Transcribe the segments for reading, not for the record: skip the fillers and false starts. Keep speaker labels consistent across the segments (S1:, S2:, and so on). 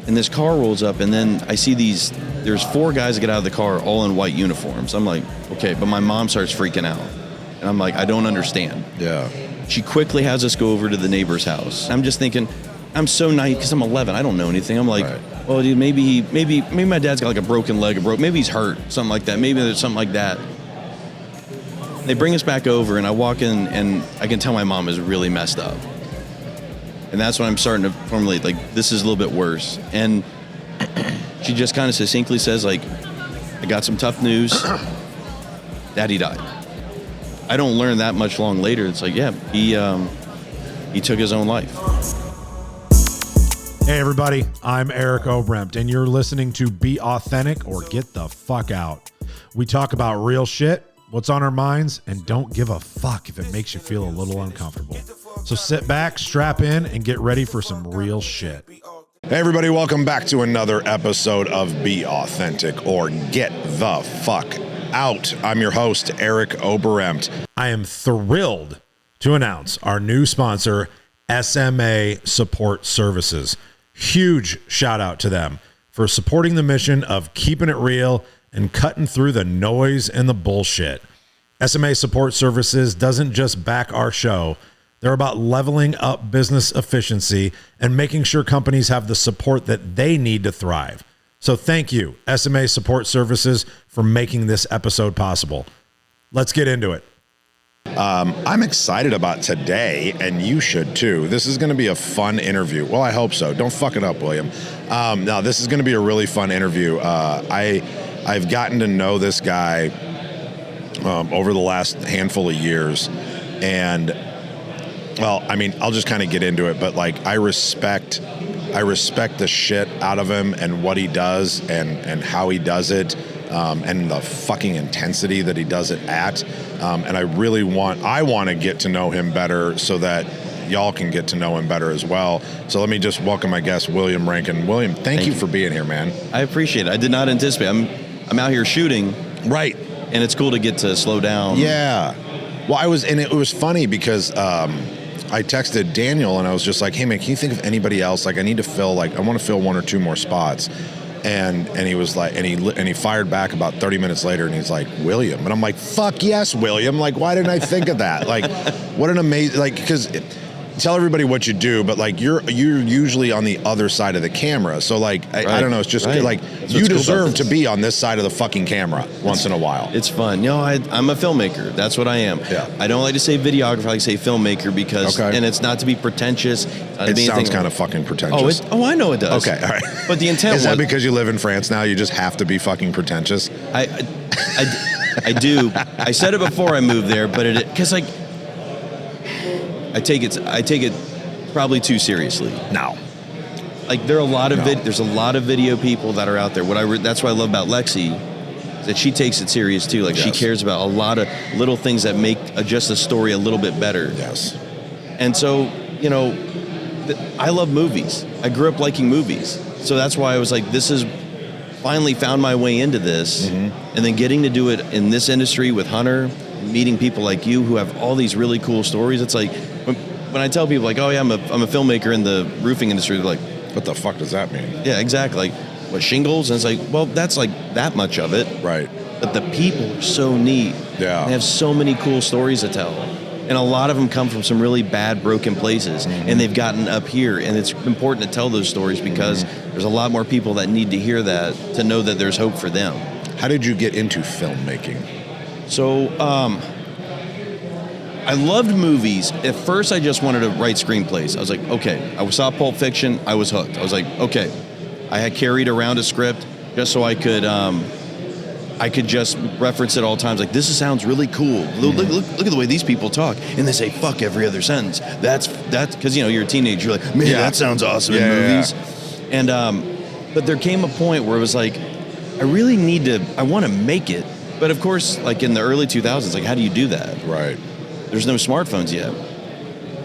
S1: And this car rolls up, and then I see there's 4 guys that get out of the car all in white uniforms. I'm like, okay, but my mom starts freaking out. And I'm like, I don't understand.
S2: Yeah.
S1: She quickly has us go over to the neighbor's house. I'm just thinking, I'm so naive because I'm 11. I don't know anything. I'm like, well, dude, maybe my dad's got like a broken leg, maybe he's hurt, something like that. Maybe there's something like that. They bring us back over, and I walk in, and I can tell my mom is really messed up. And that's when I'm starting to formulate, like, this is a little bit worse. And she just kind of succinctly says, like, I got some tough news. Daddy died. I don't learn that much long later. It's like, yeah, he took his own life.
S3: Hey, everybody. I'm Eric Obrempt, and you're listening to Be Authentic or Get the Fuck Out. We talk about real shit, what's on our minds, and don't give a fuck if it makes you feel a little uncomfortable. So sit back, strap in, and get ready for some real shit.
S2: Hey, everybody. Welcome back to another episode of Be Authentic or Get the Fuck Out. I'm your host, Eric Obrempt.
S3: I am thrilled to announce our new sponsor, SMA Support Services. Huge shout out to them for supporting the mission of keeping it real and cutting through the noise and the bullshit. SMA Support Services doesn't just back our show. They're about leveling up business efficiency and making sure companies have the support that they need to thrive. So thank you, SMA Support Services, for making this episode possible. Let's get into it.
S2: I'm excited about today, and you should too. This is going to be a fun interview. Well, I hope so. Don't fuck it up, William. Now, this is going to be a really fun interview. I've gotten to know this guy over the last handful of years, and well, I mean, I'll just kind of get into it, but like I respect the shit out of him and what he does and how he does it, and the fucking intensity that he does it at. And I want to get to know him better so that y'all can get to know him better as well. So let me just welcome my guest, William Renken. William, thank you for being here, man. I
S1: appreciate it. I did not anticipate. I'm out here shooting.
S2: Right.
S1: And it's cool to get to slow down.
S2: Yeah. Well, it was funny because I texted Daniel and I was just like, hey man, can you think of anybody else? Like I want to fill 1 or 2 more spots. And he was like, and he fired back about 30 minutes later and he's like, William. And I'm like, fuck yes, William. Like, why didn't I think of that? Like, what an amazing, like, because tell everybody what you do, but like you're usually on the other side of the camera. So like, I don't know, it's just like you deserve to be on this side of the fucking camera once in a while.
S1: It's fun. You know, I'm a filmmaker. That's what I am.
S2: Yeah.
S1: I don't like to say videographer. I like to say filmmaker because, and it's not to be pretentious.
S2: It sounds kind of fucking pretentious.
S1: I know it does.
S2: Okay, all right.
S1: But the intent
S2: is that because you live in France now? You just have to be fucking pretentious?
S1: I do. I said it before I moved there, but because like, I take it probably too seriously.
S2: No.
S1: Like there's a lot of video people that are out there. That's what I love about Lexi, is that she takes it serious too. Like she cares about a lot of little things that make just the story a little bit better.
S2: Yes.
S1: And so, you know, I love movies. I grew up liking movies. So that's why I was like, this is finally found my way into this. Mm-hmm. And then getting to do it in this industry with Hunter, meeting people like you who have all these really cool stories. It's like, when I tell people like, oh yeah, I'm a filmmaker in the roofing industry, they're like,
S2: what the fuck does that mean?
S1: Yeah, exactly. Like, what, shingles? And it's like, well, that's like that much of it.
S2: Right.
S1: But the people are so neat.
S2: Yeah.
S1: They have so many cool stories to tell. And a lot of them come from some really bad, broken places. Mm-hmm. And they've gotten up here. And it's important to tell those stories because there's a lot more people that need to hear that, to know that there's hope for them.
S2: How did you get into filmmaking?
S1: So, I loved movies. At first, I just wanted to write screenplays. I was like, okay. I saw Pulp Fiction. I was hooked. I was like, okay. I had carried around a script just so I could just reference it all the times. Like, this sounds really cool. Look at the way these people talk. And they say, fuck every other sentence. That's because, you know, you're a teenager. You're like, man, that sounds awesome in movies. Yeah. And, but there came a point where it was like, I want to make it. But of course, like in the early 2000s, like, how do you do that?
S2: Right.
S1: There's no smartphones yet.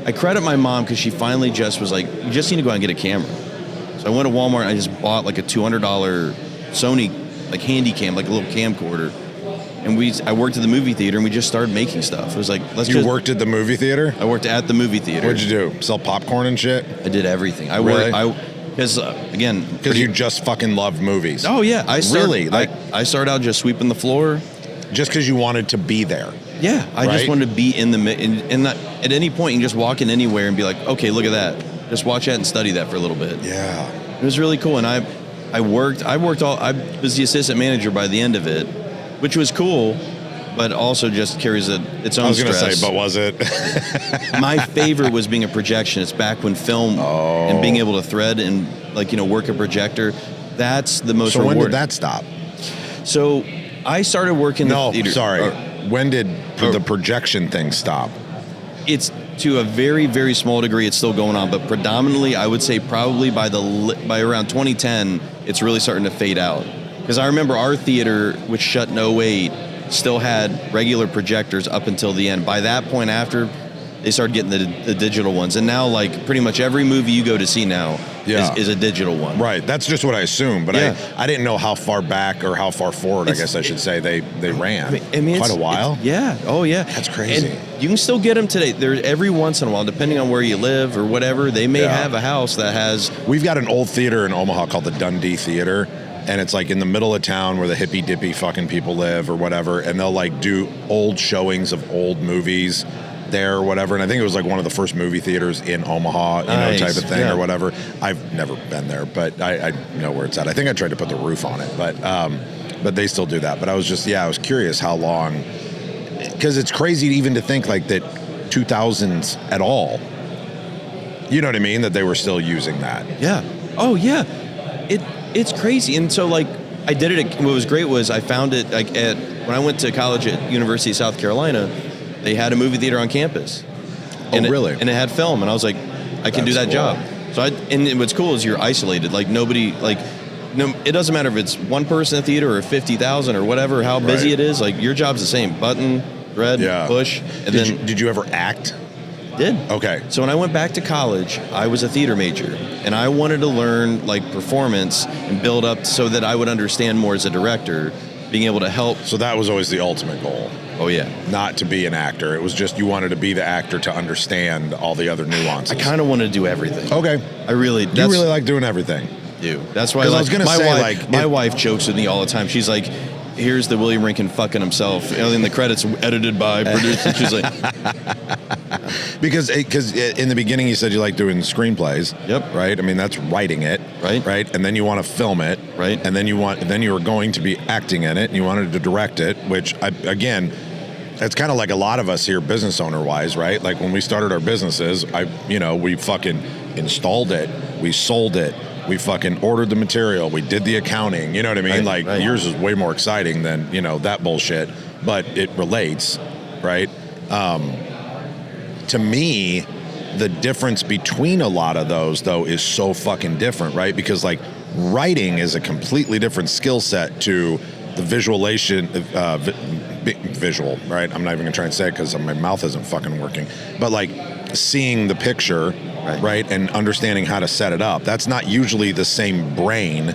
S1: I credit my mom because she finally just was like, you just need to go out and get a camera. So I went to Walmart and I just bought like a $200 Sony like handy cam, like a little camcorder. And I worked at the movie theater and we just started making stuff. It was like,
S2: You worked at the movie theater?
S1: I worked at the movie theater.
S2: What'd you do? Sell popcorn and shit?
S1: I did everything. Because again,
S2: Because you just fucking love movies.
S1: Oh yeah, I started out just sweeping the floor.
S2: Just because you wanted to be there.
S1: Yeah, I
S2: Right?
S1: just wanted to be in the and not, at any point you can just walk in anywhere and be like, okay, look at that. Just watch that and study that for a little bit.
S2: Yeah.
S1: It was really cool, and I was the assistant manager by the end of it, which was cool, but also just carries its own stress.
S2: I was going to say, but was it?
S1: My favorite was being a projectionist back when film and being able to thread and work a projector. That's the most rewarding.
S2: When did that stop?
S1: So I started working in the theater.
S2: Sorry. When did the projection thing stop?
S1: It's to a very, very small degree, it's still going on, but predominantly, I would say probably by around 2010, it's really starting to fade out. Because I remember our theater, which shut in 2008, still had regular projectors up until the end. By that point, after they started getting the digital ones, and now pretty much every movie you go to see now is a digital one.
S2: Right. That's just what I assumed, but
S1: Yeah.
S2: I didn't know how far back or how far forward, I guess I should say, they ran.
S1: I mean,
S2: quite a while.
S1: Yeah. Oh, yeah.
S2: That's crazy.
S1: And you can still get them today. There's every once in a while, depending on where you live or whatever, they may have a house that has.
S2: We've got an old theater in Omaha called the Dundee Theater, and it's in the middle of town where the hippy dippy fucking people live or whatever, and they'll do old showings of old movies there or whatever. And I think it was one of the first movie theaters in Omaha,
S1: Nice.
S2: type of thing
S1: Yeah.
S2: or whatever. I've never been there, but I know where it's at. I think I tried to put the roof on it, but they still do that. But I was curious how long, because it's crazy even to think that 2000s at all. You know what I mean? That they were still using that.
S1: Yeah. Oh, yeah. It's crazy. And so, I did it. What was great was I found it, when I went to college at University of South Carolina, they had a movie theater on campus. And
S2: really?
S1: And it had film. And I was like, I can do that
S2: cool.
S1: job. So and what's cool is you're isolated. Nobody, no, it doesn't matter if it's one person in the theater or 50,000 or whatever, how busy
S2: Right.
S1: it is. Your job's the same. Button, thread, push. And
S2: Did you ever act?
S1: Did.
S2: Okay.
S1: So when I went back to college, I was a theater major, and I wanted to learn performance and build up so that I would understand more as a director, being able to help.
S2: So that was always the ultimate goal.
S1: Oh yeah.
S2: Not to be an actor. It was just you wanted to be the actor to understand all the other nuances.
S1: I kind of wanted to do everything.
S2: Okay.
S1: I really.
S2: You really like doing everything.
S1: do. That's why.
S2: 'Cause I was gonna say,
S1: my wife jokes with me all the time. She's like, "Here's the William Renken fucking himself." And then the credits edited by, produced. And she's like,
S2: Because in the beginning you said you like doing screenplays.
S1: Yep.
S2: Right. I mean that's writing it.
S1: Right.
S2: Right. And then you want to film it.
S1: Right.
S2: And then you were going to be acting in it, and you wanted to direct it, which again. It's kind of like a lot of us here, business owner wise, right? Like when we started our businesses, we fucking installed it, we sold it, we fucking ordered the material, we did the accounting. You know what I mean?
S1: Right.
S2: Yours is way more exciting than that bullshit, but it relates, right? To me, the difference between a lot of those though is so fucking different, right? Because writing is a completely different skill set to the visualization, visual, right? I'm not even gonna try and say it because my mouth isn't fucking working. But seeing the picture, right, and understanding how to set it up. That's not usually the same brain,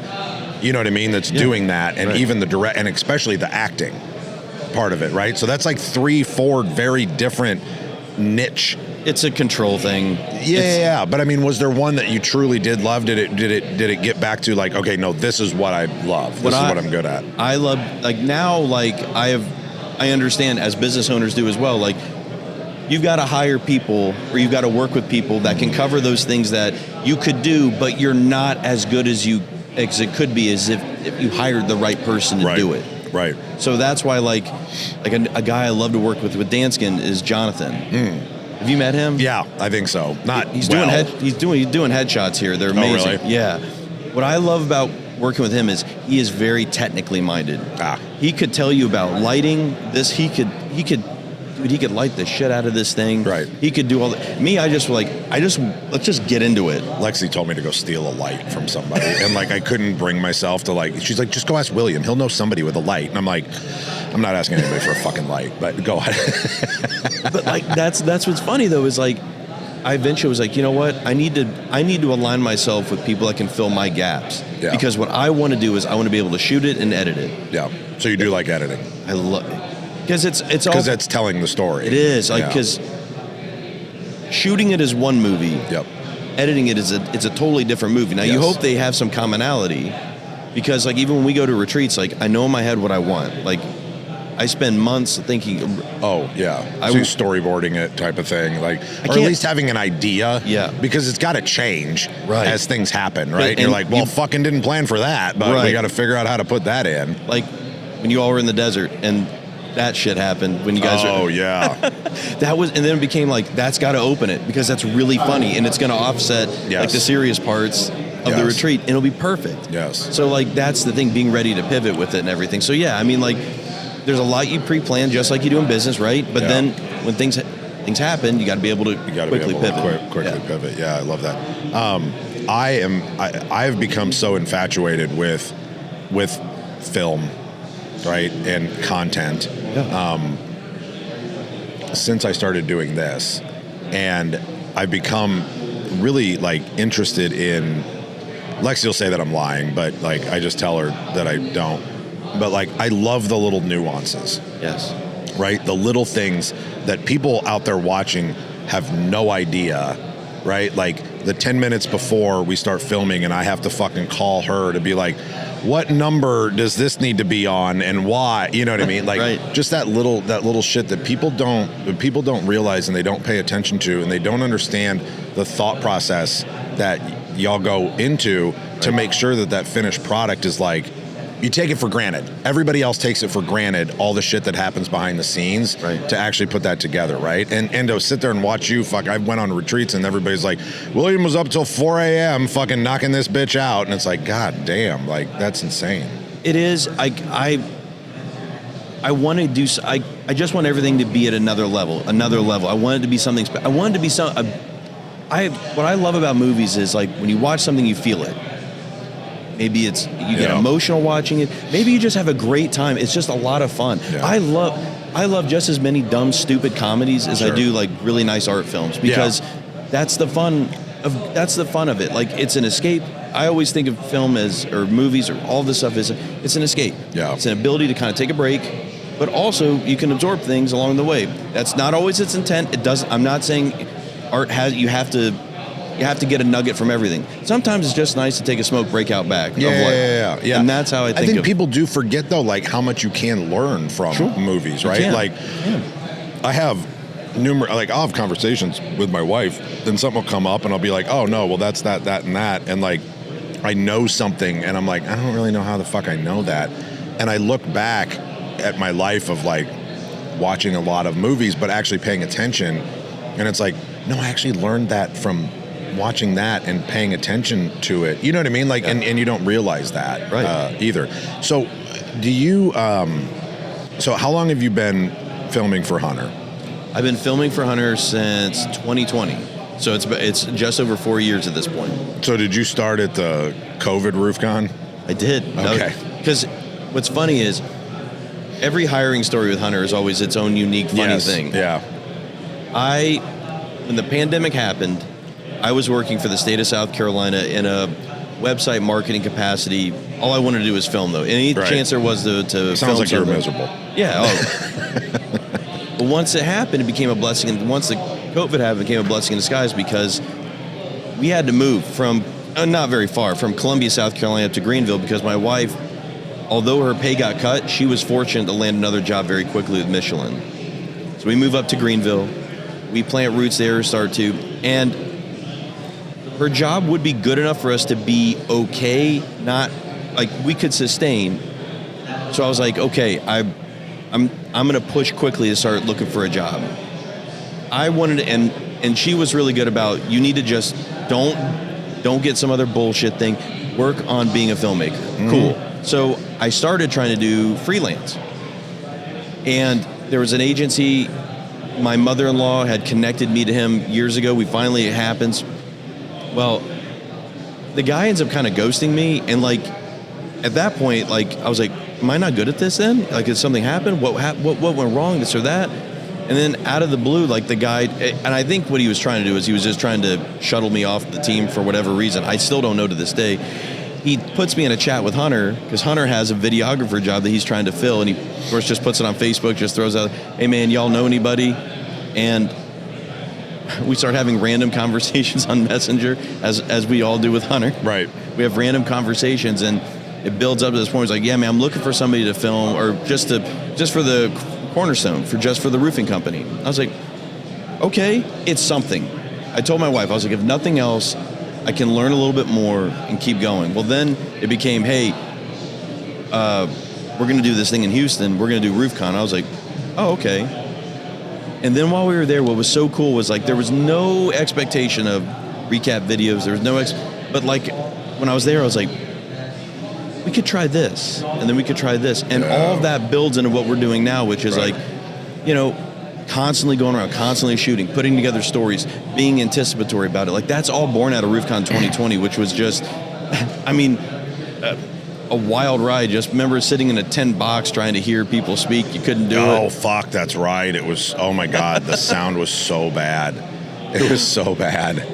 S2: you know what I mean? That's doing that, and even the direct, and especially the acting part of it, right? So that's 3-4 very different niche.
S1: it's a control thing.
S2: Yeah. But I mean, was there one that you truly did love? Did it get back to okay, no, this is what I love. This is what I'm good at.
S1: I love now. I understand as business owners do as well. You've got to hire people, or you've got to work with people that can cover those things that you could do, but you're not as good as it could be as if you hired the right person to do it.
S2: Right.
S1: So that's why a guy I love to work with Danskin is Jonathan. Have you met him?
S2: Yeah, I think so.
S1: He's doing headshots here. They're amazing.
S2: Oh, really?
S1: Yeah. What I love about working with him is he is very technically minded. He could tell you about lighting. He could light the shit out of this thing.
S2: Right.
S1: He could do all that. Me, let's just get into it.
S2: Lexi told me to go steal a light from somebody, and I couldn't bring myself to she's like, just go ask William. He'll know somebody with a light. And I'm like, I'm not asking anybody for a fucking light, but go ahead.
S1: But that's what's funny though is I eventually was you know what, I need to align myself with people that can fill my gaps.
S2: Yeah.
S1: Because what I want to do is I want to be able to shoot it and edit it.
S2: Yeah. So you do like editing?
S1: I love it. Because
S2: because that's telling the story.
S1: It is because shooting it is one movie.
S2: Yep.
S1: editing it, it's a totally different movie. Now, you hope they have some commonality, because, like, even when we go to retreats, like, I know in my head what I want. Like, I spend months thinking.
S2: Oh, yeah. So storyboarding it type of thing. Like, or at least having an idea.
S1: Yeah.
S2: Because it's got to change as things happen, right?
S1: And
S2: you're like, well, fucking didn't plan for that, but we got to figure out how to put that in.
S1: Like, when you all were in the desert and that shit happened when you guys were.
S2: Oh, yeah.
S1: And then it became like, that's got to open it, because that's really funny, and it's going to offset like the serious parts of the retreat, and it'll be perfect.
S2: Yes.
S1: So, like, that's the thing, being ready to pivot with it and everything. So, yeah, I mean, like, there's a lot you pre-plan, just like you do in business, right? But then when things happen, you got to be able to quickly pivot.
S2: Quickly pivot. Yeah, I love that. I have become so infatuated with film, right, and content since I started doing this, and I've become really, like, interested in. Lexi will say that I'm lying, but, like, I just tell her that I don't. But, like, I love the little nuances.
S1: Yes.
S2: Right? The little things that people out there watching have no idea, right? Like, the 10 minutes before we start filming and I have to fucking call her to be like, what number does this need to be on and why? You know what I mean? Like, just that little shit that people don't realize and they don't pay attention to, and they don't understand the thought process that y'all go into to make sure that finished product is, like, you take it for granted. Everybody else takes it for granted, all the shit that happens behind the scenes to actually put that together, right? And to sit there and watch you, I went on retreats and everybody's like, William was up till 4 a.m. fucking knocking this bitch out. And it's like, God damn, like, that's insane.
S1: It is. I want to do, I just want everything to be at another level. I want it to be something, I want it to be what I love about movies is, like, when you watch something, you feel it. Maybe you get emotional watching it. Maybe you just have a great time. It's just a lot of fun. Yeah. I love just as many dumb, stupid comedies as I do, like, really nice art films, because that's the fun of it. Like, it's an escape. I always think of film or movies or all this stuff it's an escape. Yeah. It's an ability to kind of take a break, but also you can absorb things along the way. That's not always its intent. I'm not saying art you have to get a nugget from everything. Sometimes it's just nice to take a smoke break out back.
S2: Yeah. And
S1: that's how I think
S2: people do forget, though, like, how much you can learn from movies, right? Like, I have I'll have conversations with my wife, then something will come up and I'll be like, oh no, well, that's that, and that. And, like, I know something and I'm like, I don't really know how the fuck I know that. And I look back at my life of, like, watching a lot of movies, but actually paying attention. And it's like, no, I actually learned that from watching that and paying attention to it. You know what I mean? Like, and you don't realize that either. So do you, so how long have you been filming for Hunter?
S1: I've been filming for Hunter since 2020. So it's just over 4 years at this point.
S2: So did you start at the COVID RoofCon?
S1: I did.
S2: Okay.
S1: Because what's funny is every hiring story with Hunter is always its own unique, funny thing.
S2: Yeah.
S1: When the pandemic happened, I was working for the state of South Carolina in a website marketing capacity. All I wanted to do was film, though. Any chance there was to film.
S2: Sounds like you were miserable.
S1: Yeah. But once it happened, it became a blessing. And once the COVID happened, it became a blessing in disguise, because we had to move from, not very far, from Columbia, South Carolina up to Greenville, because my wife, although her pay got cut, she was fortunate to land another job very quickly with Michelin. So we move up to Greenville. We plant roots there, start to, and her job would be good enough for us to be okay, not like we could sustain. So I was like, okay, I'm going to push quickly to start looking for a job. I wanted to, and she was really good about, you need to just don't get some other bullshit thing. Work on being a filmmaker. Mm-hmm. Cool. So I started trying to do freelance, and there was an agency. My mother-in-law had connected me to him years ago. It happens. Well, the guy ends up kind of ghosting me, and, like, at that point, like, I was like, am I not good at this then? Like, did something happen? What went wrong, this or that? And then out of the blue, like, the guy, and I think what he was trying to do is he was just trying to shuttle me off the team for whatever reason. I still don't know to this day. He puts me in a chat with Hunter, because Hunter has a videographer job that he's trying to fill, and he, of course, just puts it on Facebook, just throws out, hey, man, y'all know anybody? And we start having random conversations on Messenger, as we all do with Hunter.
S2: Right.
S1: We have random conversations, and it builds up to this point. It's like, yeah, man, I'm looking for somebody to film, or just for the cornerstone, just for the roofing company. I was like, okay, it's something. I told my wife, I was like, if nothing else, I can learn a little bit more and keep going. Well, then it became, hey, we're going to do this thing in Houston. We're going to do RoofCon. I was like, oh, okay. And then while we were there, what was so cool was like there was no expectation of recap videos. There was no but like when I was there, I was like, we could try this, and then we could try this, and all of that builds into what we're doing now, which is like, you know, constantly going around, constantly shooting, putting together stories, being anticipatory about it. Like that's all born out of RoofCon 2020, which was just, I mean, a wild ride. Just remember sitting in a tent box trying to hear people speak. You couldn't do it.
S2: Oh, fuck, that's right. It was, oh my God, the sound was so bad. It was so bad.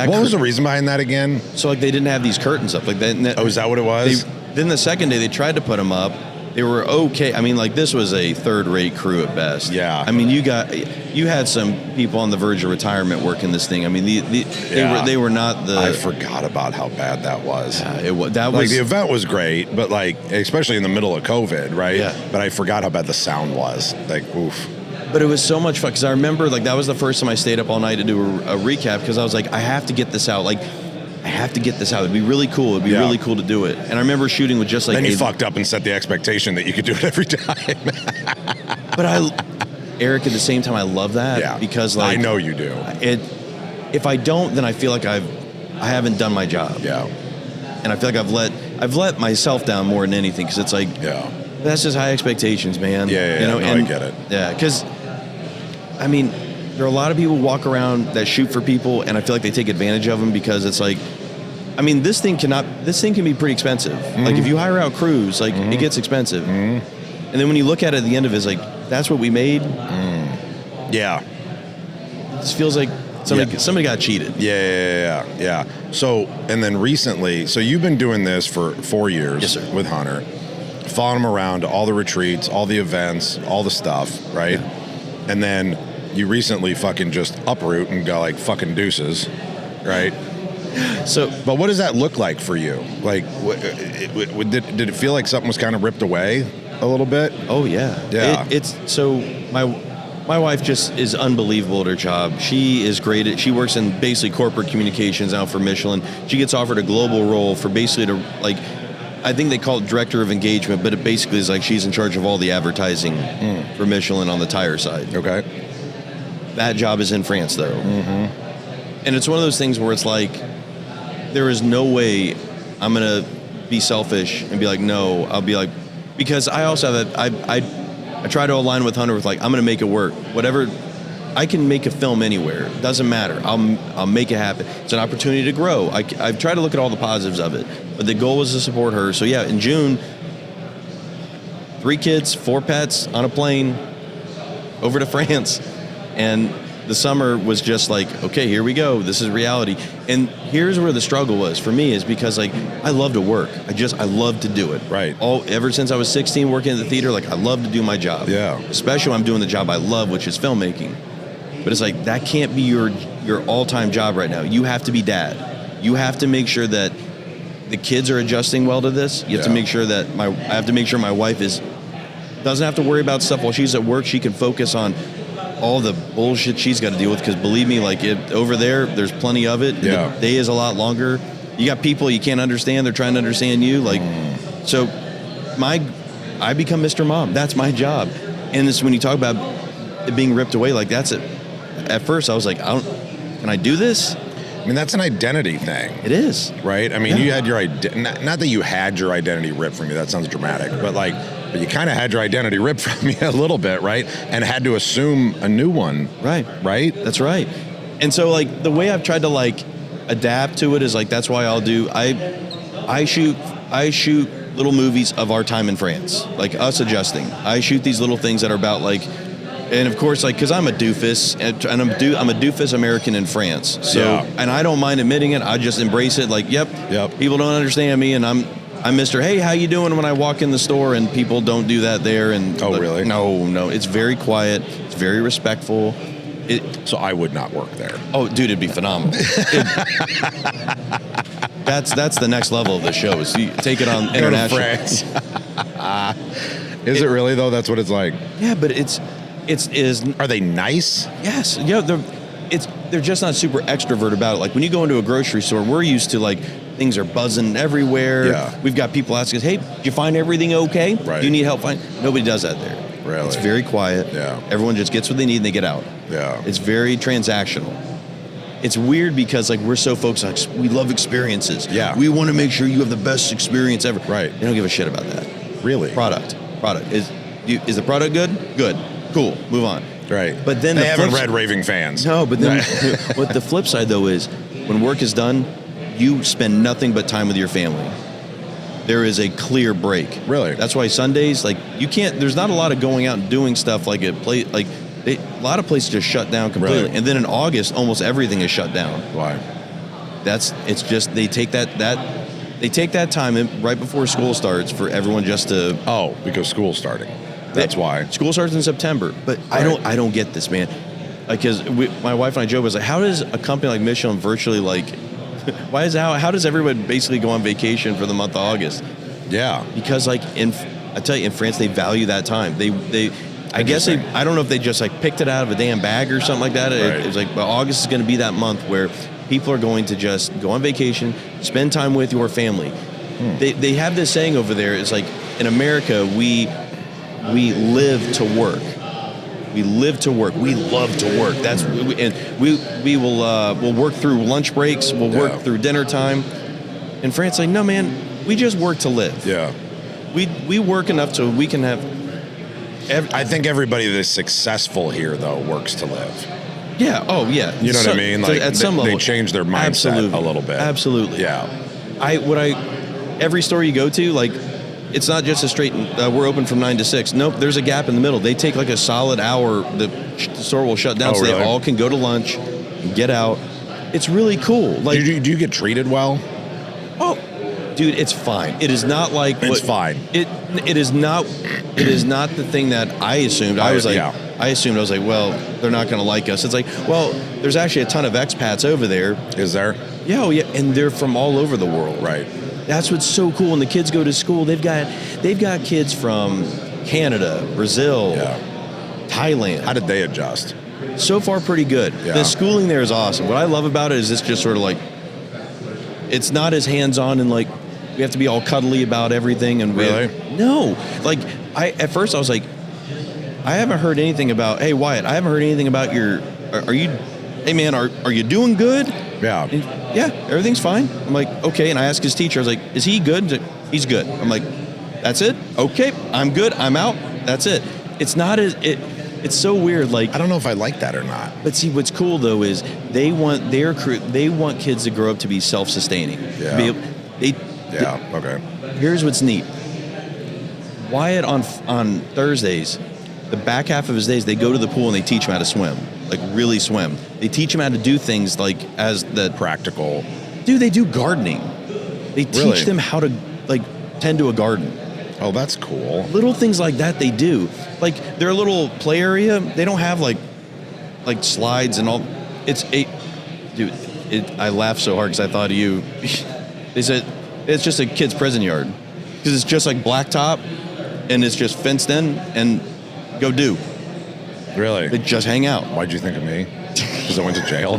S2: What was the reason behind that again?
S1: So like they didn't have these curtains up. Like that.
S2: Oh, is that what it was?
S1: Then the second day they tried to put them up. They were okay. I mean, like this was a third-rate crew at best.
S2: Yeah.
S1: I mean, you had some people on the verge of retirement working this thing. I mean, they were not the.
S2: I forgot about how bad that was.
S1: That was
S2: the event was great, but like especially in the middle of COVID, right?
S1: Yeah.
S2: But I forgot how bad the sound was. Like, oof.
S1: But it was so much fun because I remember like that was the first time I stayed up all night to do a recap because I was like, I have to get this out. Like, I have to get this out. It'd be really cool. It'd be really cool to do it. And I remember shooting with just like.
S2: Then you fucked up and set the expectation that you could do it every time.
S1: But Eric, at the same time, I love that because like
S2: I know you do.
S1: If I don't, then I feel like I haven't done my job.
S2: Yeah.
S1: And I feel like I've let myself down more than anything because it's like that's just high expectations, man.
S2: Yeah. You know,
S1: and,
S2: I get it.
S1: Yeah, because I mean, there are a lot of people who walk around that shoot for people, and I feel like they take advantage of them because it's like, I mean, this thing can be pretty expensive. Mm-hmm. Like if you hire out crews, like it gets expensive. Mm-hmm. And then when you look at it at the end of it, it's like, that's what we made.
S2: Yeah.
S1: It just feels like somebody got cheated.
S2: Yeah. So, and then recently, so you've been doing this for 4 years with Hunter, following him around to all the retreats, all the events, all the stuff, right? Yeah. And then you recently fucking just uproot and go like fucking deuces, right? So, but what does that look like for you? Like, did it feel like something was kind of ripped away a little bit?
S1: Oh yeah. It's so my wife just is unbelievable at her job. She is great she works in basically corporate communications out for Michelin. She gets offered a global role for basically I think they call it director of engagement, but it basically is like she's in charge of all the advertising for Michelin on the tire side.
S2: Okay.
S1: That job is in France, though. Mm-hmm. And it's one of those things where it's like, there is no way I'm going to be selfish and be like, no. I'll be like, because I also have that, I try to align with Hunter with like, I'm going to make it work. Whatever, I can make a film anywhere. It doesn't matter. I'll make it happen. It's an opportunity to grow. I've tried to look at all the positives of it. But the goal was to support her. So yeah, in June, 3 kids, 4 pets on a plane over to France. And the summer was just like, okay, here we go. This is reality. And here's where the struggle was for me is because like I love to work. I love to do it.
S2: Right.
S1: Ever since I was 16 working in the theater, like I love to do my job.
S2: Yeah.
S1: Especially when I'm doing the job I love, which is filmmaking. But it's like that can't be your all-time job right now. You have to be dad. You have to make sure that the kids are adjusting well to this. You have to make sure that I have to make sure my wife doesn't have to worry about stuff while she's at work. She can focus on all the bullshit she's got to deal with because believe me, like over there's plenty of it.
S2: Yeah.
S1: The day is a lot longer. You got people you can't understand. They're trying to understand you. Like, so I become Mr. Mom. That's my job. And this when you talk about it being ripped away, like that's it. At first I was like, can I do this?
S2: I mean, that's an identity thing.
S1: It is.
S2: Right? I mean, you had your not that you had your identity ripped from you. That sounds dramatic. But you kind of had your identity ripped from you a little bit, right? And had to assume a new one.
S1: Right.
S2: Right?
S1: That's right. And so, like, the way I've tried to, like, adapt to it is, like, that's why I shoot little movies of our time in France. Like, us adjusting. I shoot these little things that are about, like, and of course, like, because I'm a doofus, and I'm a doofus American in France. So, and I don't mind admitting it. I just embrace it. Like, yep. People don't understand me, and I'm Mr. Hey, how you doing when I walk in the store, and people don't do that there. And
S2: really?
S1: No, it's very quiet. It's very respectful.
S2: So I would not work there.
S1: Oh, dude, it'd be phenomenal. That's the next level of the show. Is you take it on international.
S2: France. Is it really though? That's what it's like.
S1: Yeah, but it's.
S2: Are they nice?
S1: Yes. Yeah. They're just not super extrovert about it. Like when you go into a grocery store, we're used to like things are buzzing everywhere.
S2: Yeah.
S1: We've got people asking us, "Hey, did you find everything okay?
S2: Right.
S1: Do you need help find?" Nobody does that there.
S2: Really?
S1: It's very quiet.
S2: Yeah.
S1: Everyone just gets what they need and they get out.
S2: Yeah.
S1: It's very transactional. It's weird because like we're so focused on we love experiences.
S2: Yeah.
S1: We want to make sure you have the best experience ever.
S2: Right.
S1: They don't give a shit about that.
S2: Really?
S1: Product. Is the product good? Good. Cool. Move on.
S2: Right.
S1: But then
S2: they
S1: the
S2: haven't
S1: flip-
S2: read Raving Fans.
S1: No, but then what the flip side though is when work is done, you spend nothing but time with your family. There is a clear break.
S2: Really?
S1: That's why Sundays, like you can't. There's not a lot of going out and doing stuff like a lot of places just shut down completely.
S2: Really?
S1: And then in August, almost everything is shut down.
S2: Why?
S1: It's just they take that time right before school starts for everyone just to.
S2: Oh, because school's starting. That's why.
S1: School starts in September, but
S2: Right.
S1: I don't get this, man. Because my wife and I joke, was like, how does a company like Michelin virtually like? How does everyone basically go on vacation for the month of August?
S2: Yeah.
S1: Because like I tell you, in France they value that time. I guess I don't know if they just like picked it out of a damn bag or something like that.
S2: Right.
S1: It's like, well, August is going to be that month where people are going to just go on vacation, spend time with your family. They have this saying over there. It's like in America we live to work. We live to work. We love to work. That's we'll work through lunch breaks. We'll work through dinner time. In France, like no man, we just work to live.
S2: Yeah.
S1: We work enough so we can have.
S2: I think everybody that's successful here though works to live.
S1: Yeah. Oh yeah.
S2: You know what I mean? Like
S1: at some level,
S2: they change their mindset a little bit.
S1: Absolutely.
S2: Yeah.
S1: Every store you go to, like, it's not just a straight. We're open from 9 to 6. Nope. There's a gap in the middle. They take like a solid hour. The store will shut down, so
S2: really?
S1: they all can go to lunch, and get out. It's really cool. Like,
S2: Do you get treated well?
S1: oh, dude, it's fine. It is not like
S2: It's fine.
S1: It is not. It is not the thing that I assumed. I was like, well, they're not going to like us. It's like, well, there's actually a ton of expats over there.
S2: Is there?
S1: Yeah, oh yeah, and they're from all over the world.
S2: Right.
S1: That's what's so cool. When the kids go to school, they've got kids from Canada, Brazil, Thailand.
S2: How did they adjust?
S1: So far, pretty good.
S2: Yeah.
S1: The schooling there is awesome. What I love about it is it's just sort of like, it's not as hands-on and like we have to be all cuddly about everything. And
S2: Really?
S1: No. Like at first I was like, I haven't heard anything about. Hey Wyatt, I haven't heard anything about your. Are you? Hey man, are you doing good?
S2: Yeah.
S1: And, yeah, everything's fine. I'm like, okay. And I asked his teacher, I was like, is he good? He's like, he's good. I'm like, that's it? Okay, I'm good. I'm out. That's it. It's not as it's so weird. Like,
S2: I don't know if I like that or not.
S1: but see, what's cool though is they want kids to grow up to be self-sustaining.
S2: Yeah. Okay.
S1: Here's what's neat. Wyatt on Thursdays, the back half of his days, they go to the pool and they teach him how to swim, like really swim. They teach him how to do things like as the
S2: Practical.
S1: Dude, they do gardening. They
S2: Really?
S1: teach them how to like tend to a garden.
S2: Oh, that's cool.
S1: Little things like that they do. Like their little play area, they don't have like slides and all. I laughed so hard because I thought of you. They said it's just a kid's prison yard because it's just like blacktop and it's just fenced in and go do.
S2: Really?
S1: They just hang out.
S2: Why'd you think of me? Because I went to jail.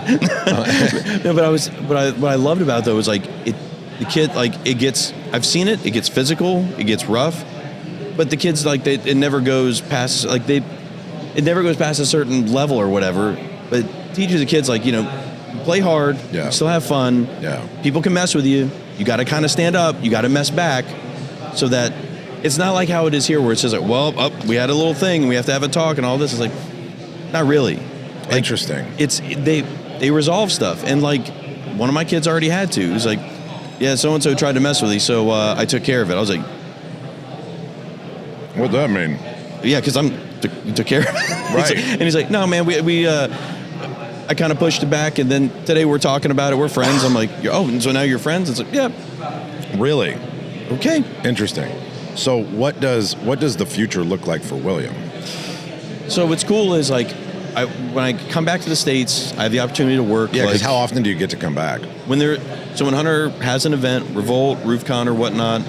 S1: No, but what I loved about it, though was like the kid, like it gets. I've seen it. It gets physical. It gets rough. But the kids, like it never goes past it never goes past a certain level or whatever. But it teaches the kids like play hard.
S2: Yeah.
S1: Still have fun.
S2: Yeah.
S1: People can mess with you. You got to kind of stand up. You got to mess back, so that it's not like how it is here, where it's just like, well, we had a little thing and we have to have a talk and all this. It's like, not really. Like,
S2: Interesting.
S1: It's they resolve stuff, and like one of my kids already had to. He's like, yeah, so and so tried to mess with you, so I took care of it. I was like,
S2: What'd that mean?
S1: yeah, because you took care of it.
S2: Right.
S1: And he's like, no, man, we I kind of pushed it back, and then today we're talking about it. We're friends. I'm like, oh, and so now you're friends? It's like, yeah,
S2: Really?
S1: okay.
S2: Interesting. So what does the future look like for William?
S1: So what's cool is like when I come back to the States, I have the opportunity to work.
S2: Yeah, because how often do you get to come back?
S1: When Hunter has an event, Revolt, RoofCon, or whatnot,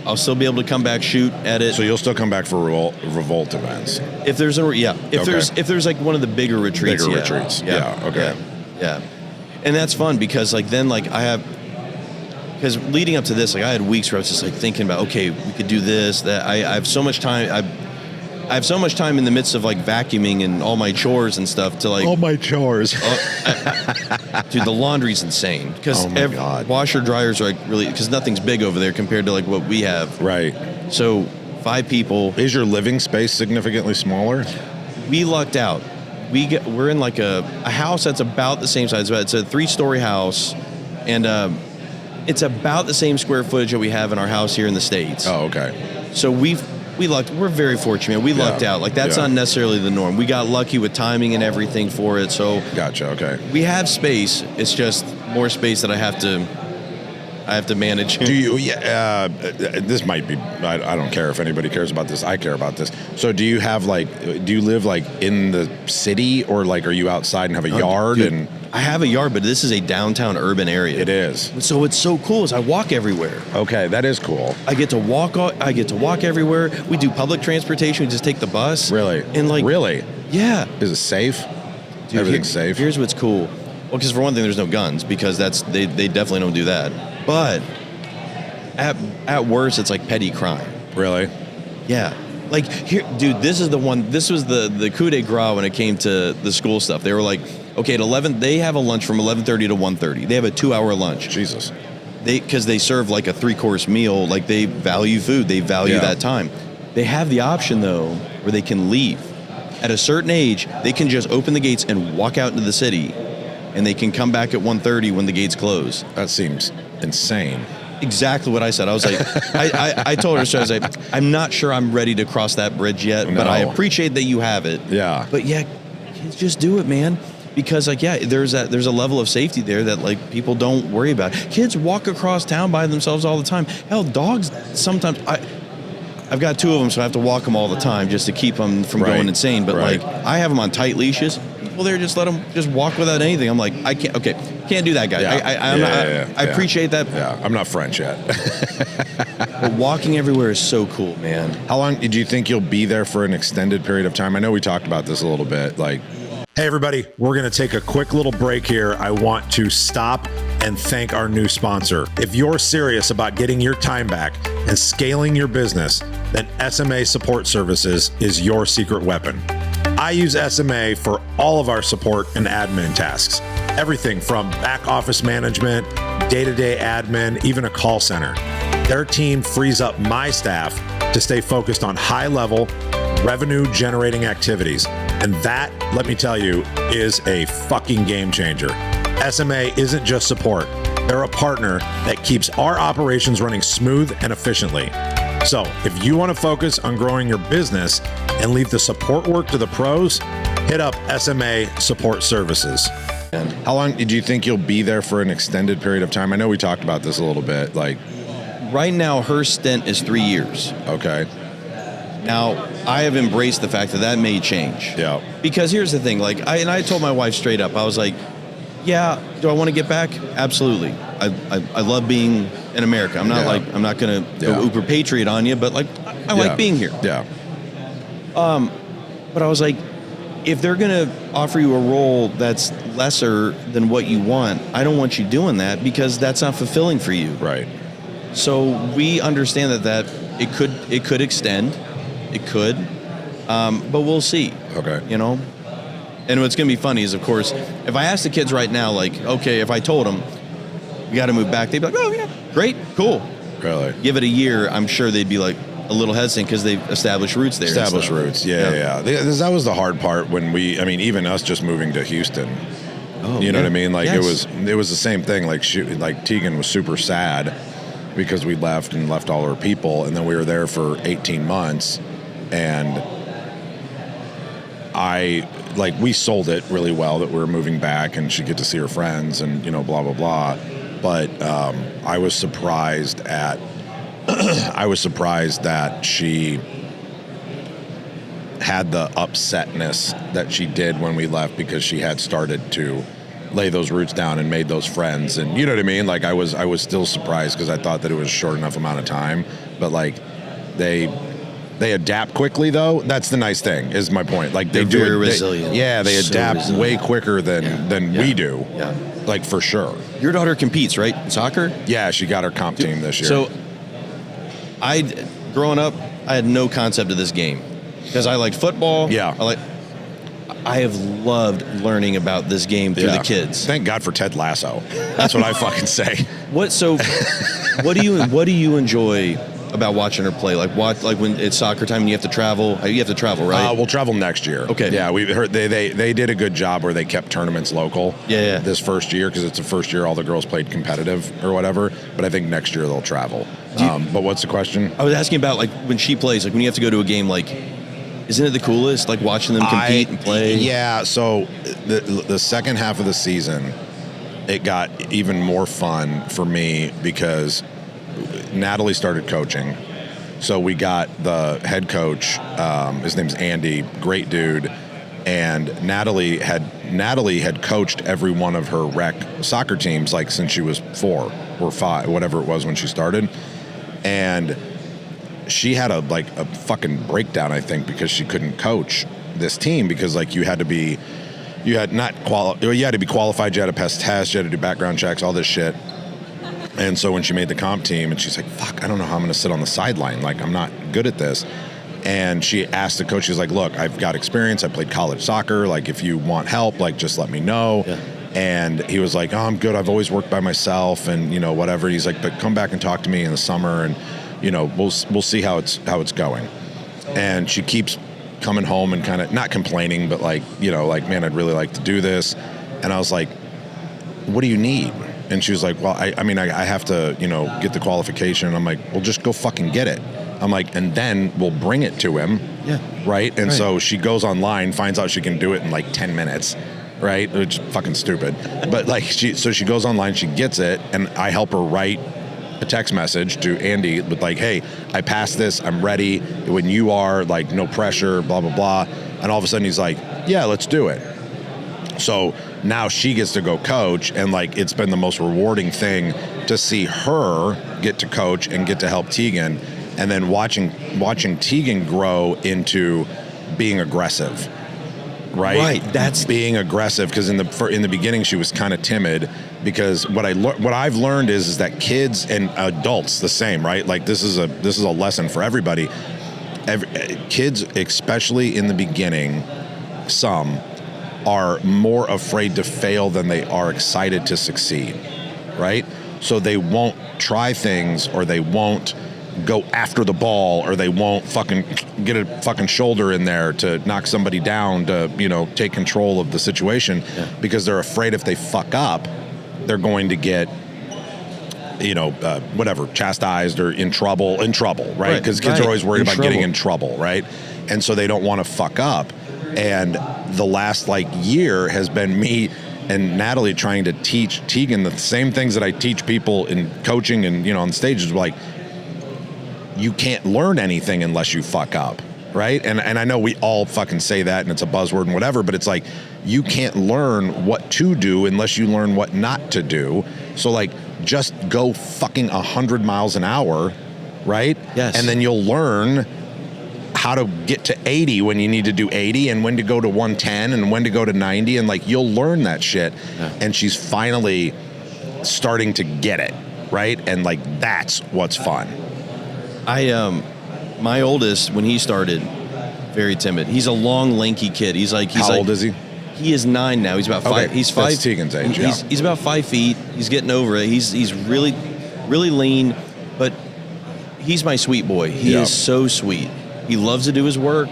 S1: I'll still be able to come back, shoot, edit.
S2: So you'll still come back for Revolt events?
S1: If there's if there's like one of the bigger retreats.
S2: Bigger retreats. Yeah. Okay.
S1: Yeah. And that's fun because like then like because leading up to this, like I had weeks where I was just like thinking about, okay, we could do this, that. I have so much time. I have so much time in the midst of like vacuuming and all my chores and stuff to like.
S2: All my chores.
S1: Dude, the laundry's insane because washer dryers are like really, because nothing's big over there compared to like what we have.
S2: Right.
S1: So 5 people.
S2: Is your living space significantly smaller?
S1: We lucked out. We're in like a house that's about the same size. It's a 3-story house, and it's about the same square footage that we have in our house here in the States.
S2: Oh, okay.
S1: So we're very fortunate. We lucked out. Like that's not necessarily the norm. We got lucky with timing and everything for it. So
S2: gotcha. Okay.
S1: We have space. It's just more space that I have to manage.
S2: Do you? Yeah. This might be. I don't care if anybody cares about this. I care about this. So do you have do you live like in the city, or like are you outside and have a yard?
S1: Dude,
S2: and
S1: I have a yard, but this is a downtown urban area.
S2: It is.
S1: So what's so cool is I walk everywhere.
S2: Okay, that is cool.
S1: I get to walk everywhere. We do public transportation. We just take the bus.
S2: Really?
S1: And like
S2: really?
S1: Yeah.
S2: Is it safe?
S1: Dude,
S2: Everything's safe.
S1: Here's what's cool. Well, because for one thing, there's no guns because they definitely don't do that. But at worst, it's like petty crime.
S2: Really?
S1: Yeah. Like here, dude. This is the one. This was the coup de grace when it came to the school stuff. They were like, okay, at 11, they have a lunch from 11:30 to 1:30. They have a 2-hour lunch.
S2: Jesus.
S1: Because they serve like a 3-course meal. Like they value food. They value that time. They have the option though where they can leave. At a certain age, they can just open the gates and walk out into the city, and they can come back at 1:30 when the gates close.
S2: That seems insane.
S1: Exactly what I said. I was like, I told her, so I was like, I'm not sure I'm ready to cross that bridge yet, but I appreciate that you have it.
S2: Yeah.
S1: But yeah, kids just do it, man. Because like, yeah, there's a level of safety there that like people don't worry about. Kids walk across town by themselves all the time. Hell, dogs sometimes. I've got 2 of them, so I have to walk them all the time just to keep them from going insane. But like, I have them on tight leashes. People there just let them just walk without anything. I'm like, I can't. Okay, can't do that, guy.
S2: Yeah.
S1: I appreciate that.
S2: Yeah, I'm not French yet.
S1: But walking everywhere is so cool, man.
S2: How long do you think you'll be there for an extended period of time? I know we talked about this a little bit. Like,
S3: hey, everybody, we're going to take a quick little break here. I want to stop and thank our new sponsor. If you're serious about getting your time back and scaling your business, then SMA Support Services is your secret weapon. I use SMA for all of our support and admin tasks. Everything from back office management, day-to-day admin, even a call center. Their team frees up my staff to stay focused on high-level, revenue-generating activities. And that, let me tell you, is a fucking game changer. SMA isn't just support. They're a partner that keeps our operations running smooth and efficiently. So if you want to focus on growing your business and leave the support work to the pros, hit up SMA Support Services.
S2: And how long do you think you'll be there for an extended period of time? I know we talked about this a little bit. Like,
S1: right now, her stint is 3 years.
S2: Okay.
S1: Now, I have embraced the fact that may change.
S2: Yeah.
S1: Because here's the thing, like, I told my wife straight up, I was like, yeah, do I want to get back? Absolutely. I love being in America. I'm not going to go uber patriot on you, but like, I like being here.
S2: Yeah.
S1: But I was like, if they're going to offer you a role that's lesser than what you want, I don't want you doing that because that's not fulfilling for you.
S2: Right.
S1: So we understand that it could extend. It could, but we'll see.
S2: Okay.
S1: You know? And what's going to be funny is, of course, if I ask the kids right now, like, okay, if I told them, we got to move back, they'd be like, oh, yeah, great, cool.
S2: Really?
S1: Give it a year, I'm sure they'd be like a little hesitant because they've established roots there.
S2: Established roots, yeah. That was the hard part when even us just moving to Houston.
S1: Oh,
S2: you know what I mean? Like,
S1: yes.
S2: it was the same thing. Like Tegan was super sad because we left all our people, and then we were there for 18 months, and we sold it really well that we were moving back and she'd get to see her friends and, blah, blah, blah. But I was surprised that she had the upsetness that she did when we left, because she had started to lay those roots down and made those friends. And you know what I mean? Like I was still surprised, because I thought that it was a short enough amount of time, but like they adapt quickly, though. That's the nice thing, is my point. Like
S1: They're very resilient.
S2: They
S1: So
S2: adapt
S1: resilient.
S2: way quicker than we do.
S1: Yeah.
S2: Like for sure.
S1: Your daughter competes, right? In soccer?
S2: Yeah, she got her comp team this year.
S1: So growing up, I had no concept of this game, because I liked football.
S2: Yeah.
S1: I have loved learning about this game through the kids.
S2: Thank God for Ted Lasso. That's what I fucking say.
S1: What do you enjoy about watching her play? Like when it's soccer time and you have to travel. You have to travel, right?
S2: We'll travel next year.
S1: Okay.
S2: Yeah, we heard they did a good job where they kept tournaments local.
S1: Yeah.
S2: This first year, because it's the first year all the girls played competitive or whatever. But I think next year they'll travel. But what's the question?
S1: I was asking about like when she plays, like when you have to go to a game, like isn't it the coolest? Like watching them compete and play.
S2: Yeah. So the second half of the season, it got even more fun for me, because Natalie started coaching. So we got the head coach, his name's Andy, great dude, and Natalie had coached every one of her rec soccer teams like since she was 4 or 5, whatever it was when she started. And she had a fucking breakdown, I think, because she couldn't coach this team, because like you had to be qualified, you had to pass tests, you had to do background checks, all this shit. And so when she made the comp team, and she's like, fuck, I don't know how I'm going to sit on the sideline. Like, I'm not good at this. And she asked the coach, she's like, look, I've got experience. I played college soccer. Like, if you want help, like, just let me know. Yeah. And he was like, oh, I'm good. I've always worked by myself and, you know, whatever. He's like, but come back and talk to me in the summer, and, you know, we'll see how it's going. And she keeps coming home and kind of not complaining, but like, you know, like, man, I'd really like to do this. And I was like, what do you need? And she was like, well, I mean, I have to, you know, get the qualification. I'm like, well, just go fucking get it. I'm like, and then we'll bring it to him.
S1: Yeah.
S2: Right. And so she goes online, finds out she can do it in like 10 minutes. Right. Which is fucking stupid. But like, she goes online, she gets it, and I help her write a text message to Andy with like, hey, I passed this. I'm ready. When you are, like, no pressure, blah, blah, blah. And all of a sudden he's like, yeah, let's do it. So now she gets to go coach, and like, it's been the most rewarding thing to see her get to coach and get to help Tegan, and then watching Tegan grow into being aggressive. Right. That's being aggressive, because in the beginning she was kind of timid, because what I've learned is that kids and adults the same, right? Like, this is a lesson for everybody. Kids, especially in the beginning, some are more afraid to fail than they are excited to succeed, right? So they won't try things, or they won't go after the ball, or they won't fucking get a fucking shoulder in there to knock somebody down to, you know, take control of the situation, because they're afraid if they fuck up, they're going to get, you know, whatever, chastised or in trouble, right? Because kids are always worried about getting in trouble, right? And so they don't want to fuck up. And the last like year has been me and Natalie trying to teach Tegan the same things that I teach people in coaching and, you know, on stages. Like, you can't learn anything unless you fuck up, right? And I know we all fucking say that, and it's a buzzword and whatever, but it's like, you can't learn what to do unless you learn what not to do. So like, just go fucking 100 miles an hour, right?
S1: Yes.
S2: And then you'll learn how to get to 80 when you need to do 80, and when to go to 110 and when to go to 90, and like, you'll learn that shit. Yeah. And she's finally starting to get it, right? And like, that's what's fun.
S1: My oldest, when he started, very timid. He's a long, lanky kid. How
S2: old is he?
S1: He is 9 now. He's about 5.
S2: Okay.
S1: He's 5.
S2: That's Tegan's age.
S1: He's about 5 feet. He's getting over it. He's really, really lean, but he's my sweet boy. He is so sweet. He loves to do his work,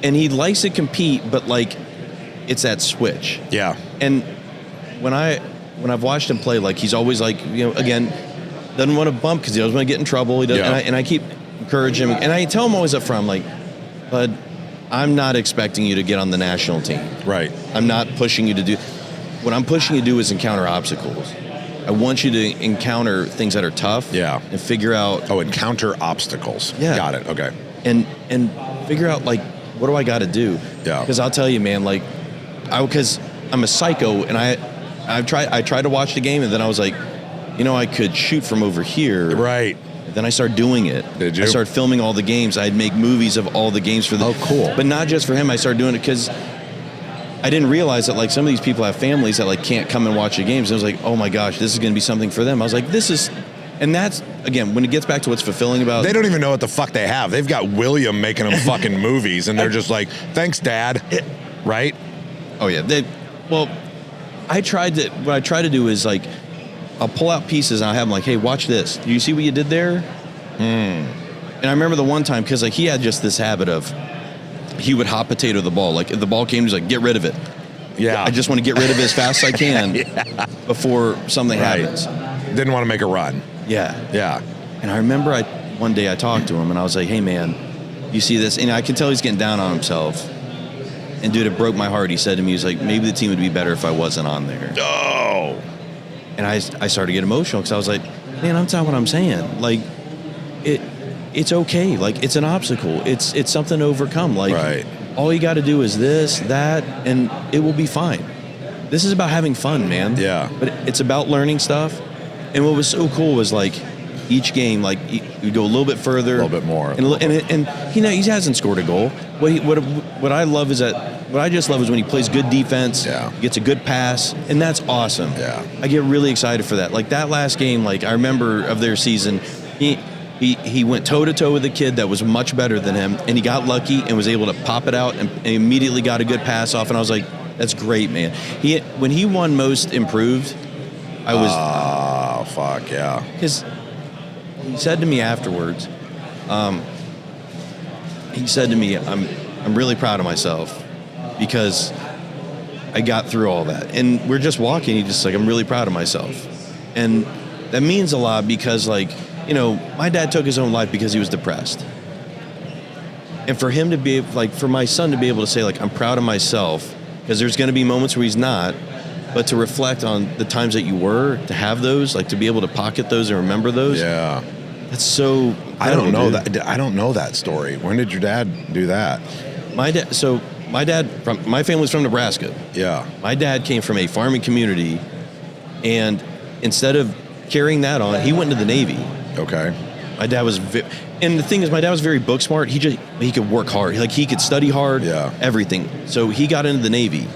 S1: and he likes to compete, but like, it's that switch.
S2: Yeah.
S1: And when I've watched him play, like, he's always like, you know, again, doesn't want to bump because he doesn't want to get in trouble. He doesn't, and I keep encouraging him, and I tell him always up front, I'm like, bud, I'm not expecting you to get on the national team.
S2: Right.
S1: I'm not pushing you to do. What I'm pushing you to do is encounter obstacles. I want you to encounter things that are tough.
S2: Yeah.
S1: And figure out.
S2: Oh, encounter obstacles.
S1: Yeah.
S2: Got it. Okay.
S1: And figure out, like, what do I got to do?
S2: Yeah.
S1: Because I'll tell you, man, like, because I'm a psycho, and I tried to watch the game, and then I was like, I could shoot from over here.
S2: Right.
S1: Then I started doing it.
S2: Did you?
S1: I started filming all the games. I'd make movies of all the games for the.
S2: Oh, cool.
S1: But not just for him. I started doing it because I didn't realize that like some of these people have families that like can't come and watch the games. And I was like, oh my gosh, this is going to be something for them. I was like, this is, and that's again when it gets back to what's fulfilling about.
S2: They don't even know what the fuck they have. They've got William making them fucking movies, and they're just like, thanks, Dad. Right?
S1: Oh yeah. What I try to do is like, I'll pull out pieces and I'll have them like, hey, watch this. Do you see what you did there? And I remember the one time, because like he had just this habit of, he would hot potato the ball. Like if the ball came, he's like, get rid of it.
S2: Yeah.
S1: I just want to get rid of it as fast as I can before something happens.
S2: Didn't want to make a run.
S1: Yeah.
S2: Yeah.
S1: And I remember one day I talked to him and I was like, hey man, you see this? And I could tell he's getting down on himself. And dude, it broke my heart. He said to me, he's like, maybe the team would be better if I wasn't on there.
S2: Oh.
S1: And I started to get emotional because I was like, man, that's not what I'm saying. Like, it's okay. Like, it's an obstacle. It's something to overcome. Like,
S2: right.
S1: All you got to do is this, that, and it will be fine. This is about having fun, man.
S2: Yeah.
S1: But it's about learning stuff. And what was so cool was, like, each game, like, you go a little bit further.
S2: A little bit more.
S1: And he hasn't scored a goal. What I love is that, what I just love is when he plays good defense, gets a good pass, and that's awesome.
S2: Yeah.
S1: I get really excited for that. Like that last game, like I remember of their season, he went toe-to-toe with a kid that was much better than him, and he got lucky and was able to pop it out and immediately got a good pass off, and I was like, that's great, man. When he won most improved, I was...
S2: Oh, fuck, yeah.
S1: Because he said to me afterwards, he said to me, I'm really proud of myself because I got through all that. And we're just walking, he's just like, I'm really proud of myself. And that means a lot because, like, my dad took his own life because he was depressed. And for him to be, like, for my son to be able to say, like, I'm proud of myself, because there's going to be moments where he's not, but to reflect on the times that you were, to have those, like, to be able to pocket those and remember those.
S2: Yeah.
S1: That's so...
S2: I don't know that. I don't know that story. When did your dad do that?
S1: My family's from Nebraska.
S2: Yeah.
S1: My dad came from a farming community, and instead of carrying that on, he went into the Navy.
S2: Okay.
S1: My dad was, and the thing is, my dad was very book smart. He could work hard. Like, he could study hard.
S2: Yeah.
S1: Everything. So he got into the Navy,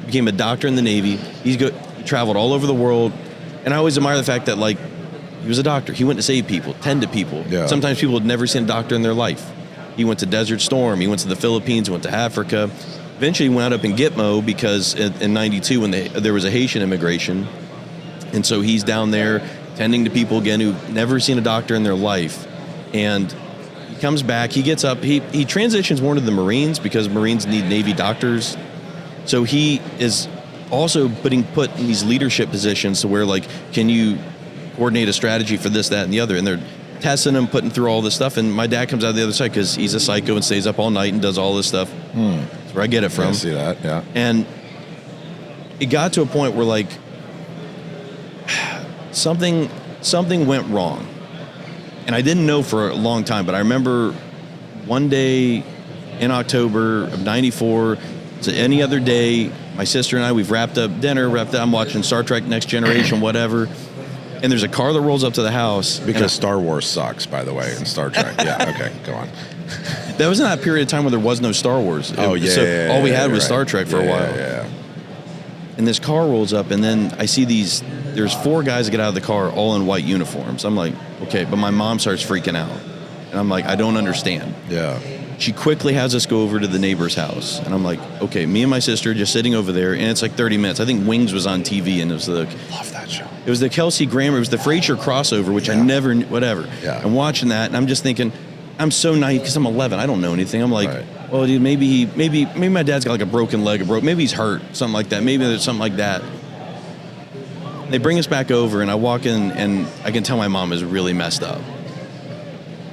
S1: became a doctor in the Navy. He traveled all over the world, and I always admire the fact that, like, he was a doctor. He went to save people, tend to people.
S2: Yeah.
S1: Sometimes people had never seen a doctor in their life. He went to Desert Storm. He went to the Philippines. Went to Africa. Eventually, he wound up in Gitmo because in '92 when there was a Haitian immigration, and so he's down there tending to people again who've never seen a doctor in their life. And he comes back. He gets up. He transitions more to the Marines because Marines need Navy doctors. So he is also put in these leadership positions to where, like, can you coordinate a strategy for this, that, and the other? And they're testing him, putting through all this stuff. And my dad comes out the other side because he's a psycho and stays up all night and does all this stuff. That's where I get it from.
S2: I see that, yeah.
S1: And it got to a point where, like, something went wrong. And I didn't know for a long time, but I remember one day in October of '94, so any other day, my sister and I, we've wrapped up dinner, I'm watching Star Trek Next Generation, whatever. And there's a car that rolls up to the house.
S2: Because Star Wars sucks, by the way, and Star Trek. Yeah, okay, go on.
S1: That was in that period of time where there was no Star Wars.
S2: Oh, yeah.
S1: So all we had was
S2: right.
S1: Star Trek for a while.
S2: Yeah.
S1: And this car rolls up, and then I see there's 4 guys that get out of the car all in white uniforms. I'm like, okay, but my mom starts freaking out. And I'm like, I don't understand.
S2: Yeah.
S1: She quickly has us go over to the neighbor's house. And I'm like, okay, me and my sister just sitting over there, and it's like 30 minutes. I think Wings was on TV, and it was
S2: Love that show.
S1: It was the Kelsey Grammer, it was the Frasier crossover, which I never knew, whatever.
S2: Yeah.
S1: I'm watching that, and I'm just thinking, I'm so naive because I'm 11. I don't know anything. I'm like, well, dude, maybe my dad's got like a broken leg, maybe he's hurt, something like that. Maybe there's something like that. They bring us back over, and I walk in, and I can tell my mom is really messed up.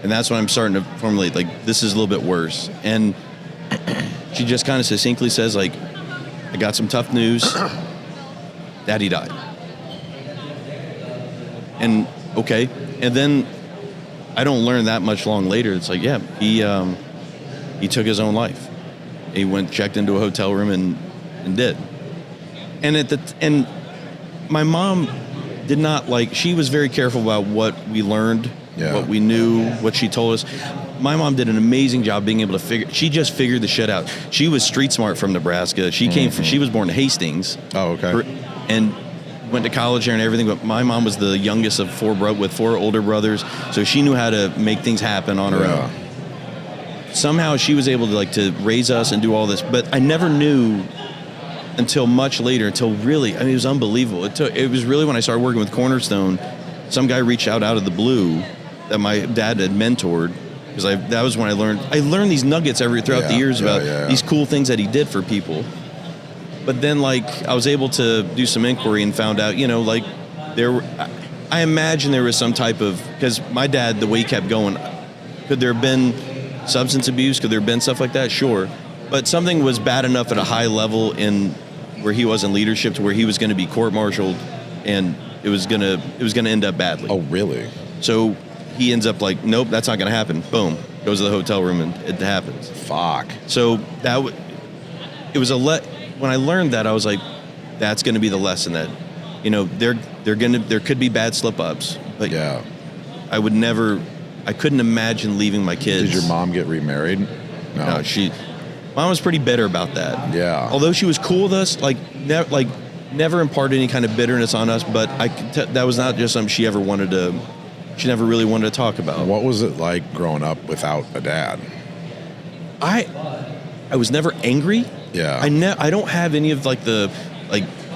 S1: And that's when I'm starting to formulate, like, this is a little bit worse. And she just kind of succinctly says, like, I got some tough news. Daddy died. And, okay. And then I don't learn that much long later. It's like, yeah, he took his own life. He went, checked into a hotel room and did. And my mom did not she was very careful about what we learned, what we knew, what she told us. My mom did an amazing job being able to she just figured the shit out. She was street smart from Nebraska. She she was born in Hastings.
S2: Oh, okay.
S1: And went to college there and everything, but my mom was the youngest of with 4 older brothers, so she knew how to make things happen on her own. Somehow she was able to raise us and do all this, but I never knew until much later, really, it was unbelievable. It was really when I started working with Cornerstone, some guy reached out of the blue that my dad had mentored, because that was when I learned these nuggets throughout the years about these cool things that he did for people. But then, I was able to do some inquiry and found out, I imagine there was some type of, because my dad, the way he kept going, could there have been substance abuse? Could there have been stuff like that? Sure. But something was bad enough at a high level where he was in leadership to where he was going to be court-martialed, and it was going to end up badly.
S2: Oh, really?
S1: So he ends up nope, that's not going to happen. Boom. Goes to the hotel room and it happens.
S2: Fuck.
S1: So it was when I learned that, I was like, that's going to be the lesson that, there could be bad slip-ups, but I couldn't imagine leaving my kids.
S2: Did your mom get remarried?
S1: No, Mom was pretty bitter about that.
S2: Yeah.
S1: Although she was cool with us, never imparted any kind of bitterness on us, but that was not just something she never really wanted to talk about.
S2: What was it like growing up without a dad?
S1: I was never angry.
S2: Yeah.
S1: I don't have any of the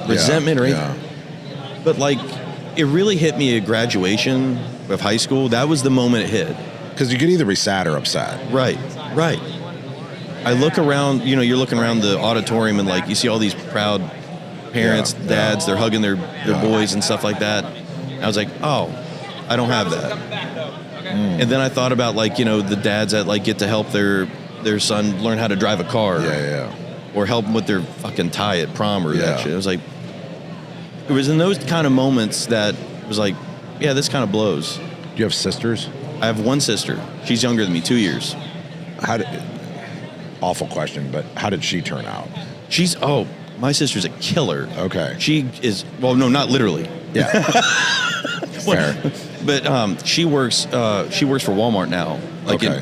S1: resentment or anything. But it really hit me at graduation of high school. That was the moment it hit.
S2: Because you could either be sad or upset.
S1: Right. I look around, you're looking around the auditorium and you see all these proud parents, dads, they're hugging their boys and stuff like that. And I was like, oh, I don't have that. And then I thought about the dads that get to help their son learn how to drive a car. Or help them with their fucking tie at prom or that shit. It was in those kind of moments that it was this kind of blows.
S2: Do you have sisters?
S1: I have one sister. She's younger than me, 2 years.
S2: Awful question, but how did she turn out?
S1: My sister's a killer.
S2: Okay.
S1: She is, well, no, not literally.
S2: Yeah. Fair.
S1: But she works for Walmart now,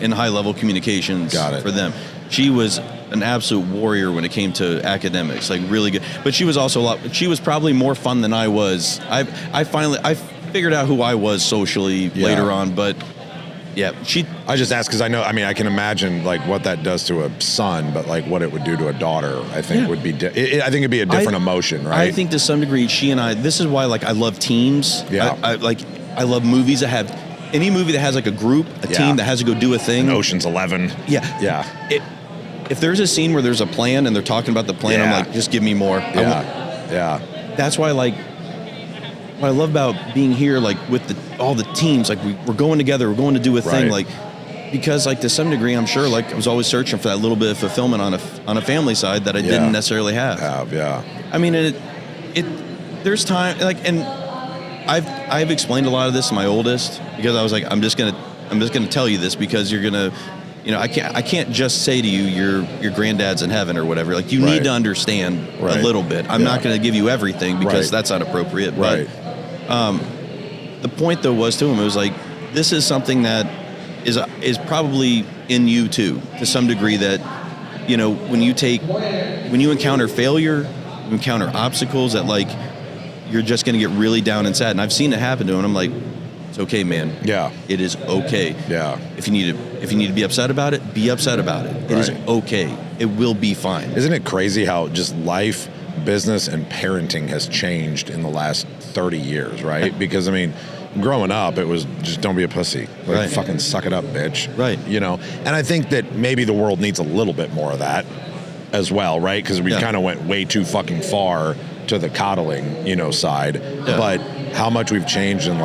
S1: in high-level communications for them. She was an absolute warrior when it came to academics, really good. But she was also she was probably more fun than I was. I figured out who I was socially later on, but I just asked because I can imagine what that does to a son, but what it would do to a daughter, I think would be, I think it'd be a different emotion, right? I think to some degree, she and I, this is why I love teams. Yeah. I love movies that have, any movie that has a group, a team that has to go do a thing.
S2: Ocean's 11.
S1: Yeah.
S2: Yeah.
S1: If there's a scene where there's a plan and they're talking about the plan, I'm just give me more.
S2: Yeah.
S1: That's why what I love about being here, with all the teams, we're going together, we're going to do a thing, because to some degree, I'm sure, I was always searching for that little bit of fulfillment on a family side that I didn't necessarily have. There's time, and I've explained a lot of this to my oldest, because I was I'm just gonna tell you this because you're gonna, I can't just say to you your granddad's in heaven or whatever. You need to understand a little bit. I'm not going to give you everything because that's not appropriate. But the point though was to him, it was this is something that is probably in you too, to some degree, that when you encounter failure, you encounter obstacles that you're just going to get really down and sad. And I've seen it happen to him. And I'm it's okay, man. Yeah. It is okay. Yeah. If you need to be upset about it, be upset about it. It is okay. It will be fine.
S2: Isn't it crazy how just life, business, and parenting has changed in the last 30 years, right? Because growing up, it was just don't be a pussy. Fucking suck it up, bitch.
S1: Right.
S2: And I think that maybe the world needs a little bit more of that as well, right? Because we kind of went way too fucking far to the coddling, side. Yeah. But how much we've changed in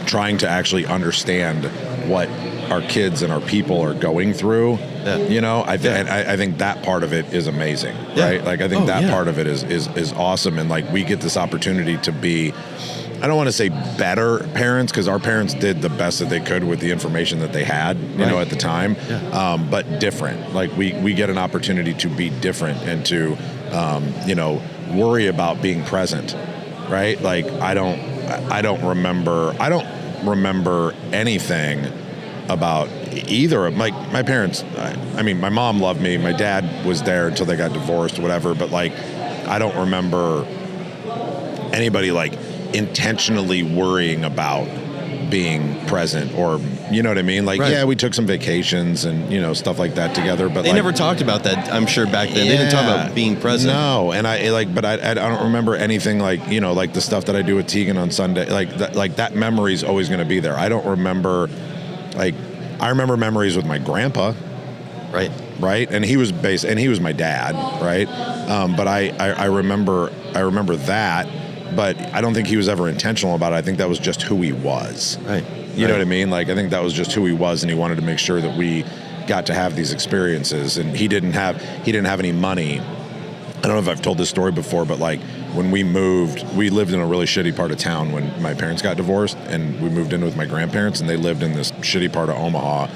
S2: trying to actually understand what our kids and our people are going through. Yeah. I think that part of it is amazing, right? I think that part of it is awesome, and we get this opportunity to be I don't want to say better parents, because our parents did the best that they could with the information that they had, you know, at the time.
S1: Yeah.
S2: But different. Like we get an opportunity to be different and to, you know, worry about being present, right? Like I don't remember anything about either of my parents. I mean, my mom loved me. My dad was there until they got divorced, whatever. But like, I don't remember anybody like intentionally worrying about being present, or you know what I mean? Like, yeah, we took some vacations and, you know, stuff like that together, but
S1: they
S2: like,
S1: never talked about that, I'm sure, back then. They didn't talk about being present.
S2: No, and I don't remember anything like, you know, like the stuff that I do with Tegan on Sunday. Like that memory is always going to be there. I don't remember, like, I remember memories with my grandpa. Right, and he was my dad, right? But I remember that. But I don't think he was ever intentional about it. I think that was just who he was.
S1: Right.
S2: You know what I mean? Like, I think that was just who he was, and he wanted to make sure that we got to have these experiences. And he didn't have any money. I don't know if I've told this story before, but like when we moved, we lived in a really shitty part of town when my parents got divorced, and we moved in with my grandparents, and they lived in this shitty part of Omaha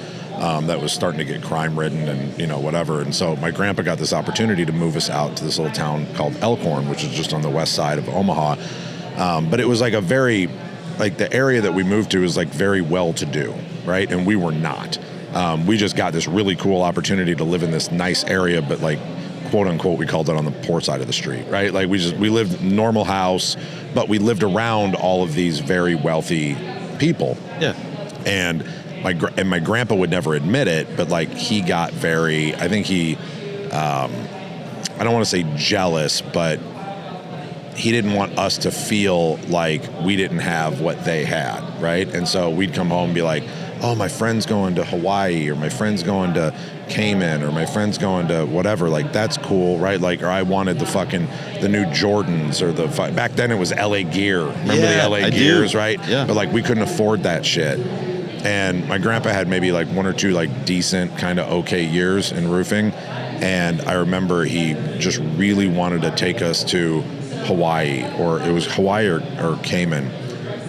S2: that was starting to get crime-ridden and, you know, whatever. And so my grandpa got this opportunity to move us out to this little town called Elkhorn, which is just on the west side of Omaha. But it was like a very, like the area that we moved to was like very well-to-do, right? And we were not. We just got this really cool opportunity to live in this nice area, but like, quote unquote, we called it on the poor side of the street, right? Like we lived in a normal house, but we lived around all of these very wealthy people.
S1: Yeah.
S2: And my grandpa would never admit it, but like he got very, I think he, I don't want to say jealous, but he didn't want us to feel like we didn't have what they had, right? And so we'd come home and be like, oh, my friend's going to Hawaii, or my friend's going to Cayman, or my friend's going to whatever. Like, that's cool, right? Like, or I wanted the new Jordans, or back then it was LA Gear. Remember the LA Gears, right?
S1: Yeah.
S2: But like, we couldn't afford that shit. And my grandpa had maybe like one or two like decent kind of okay years in roofing. And I remember he just really wanted to take us to Hawaii, or it was Hawaii or Cayman.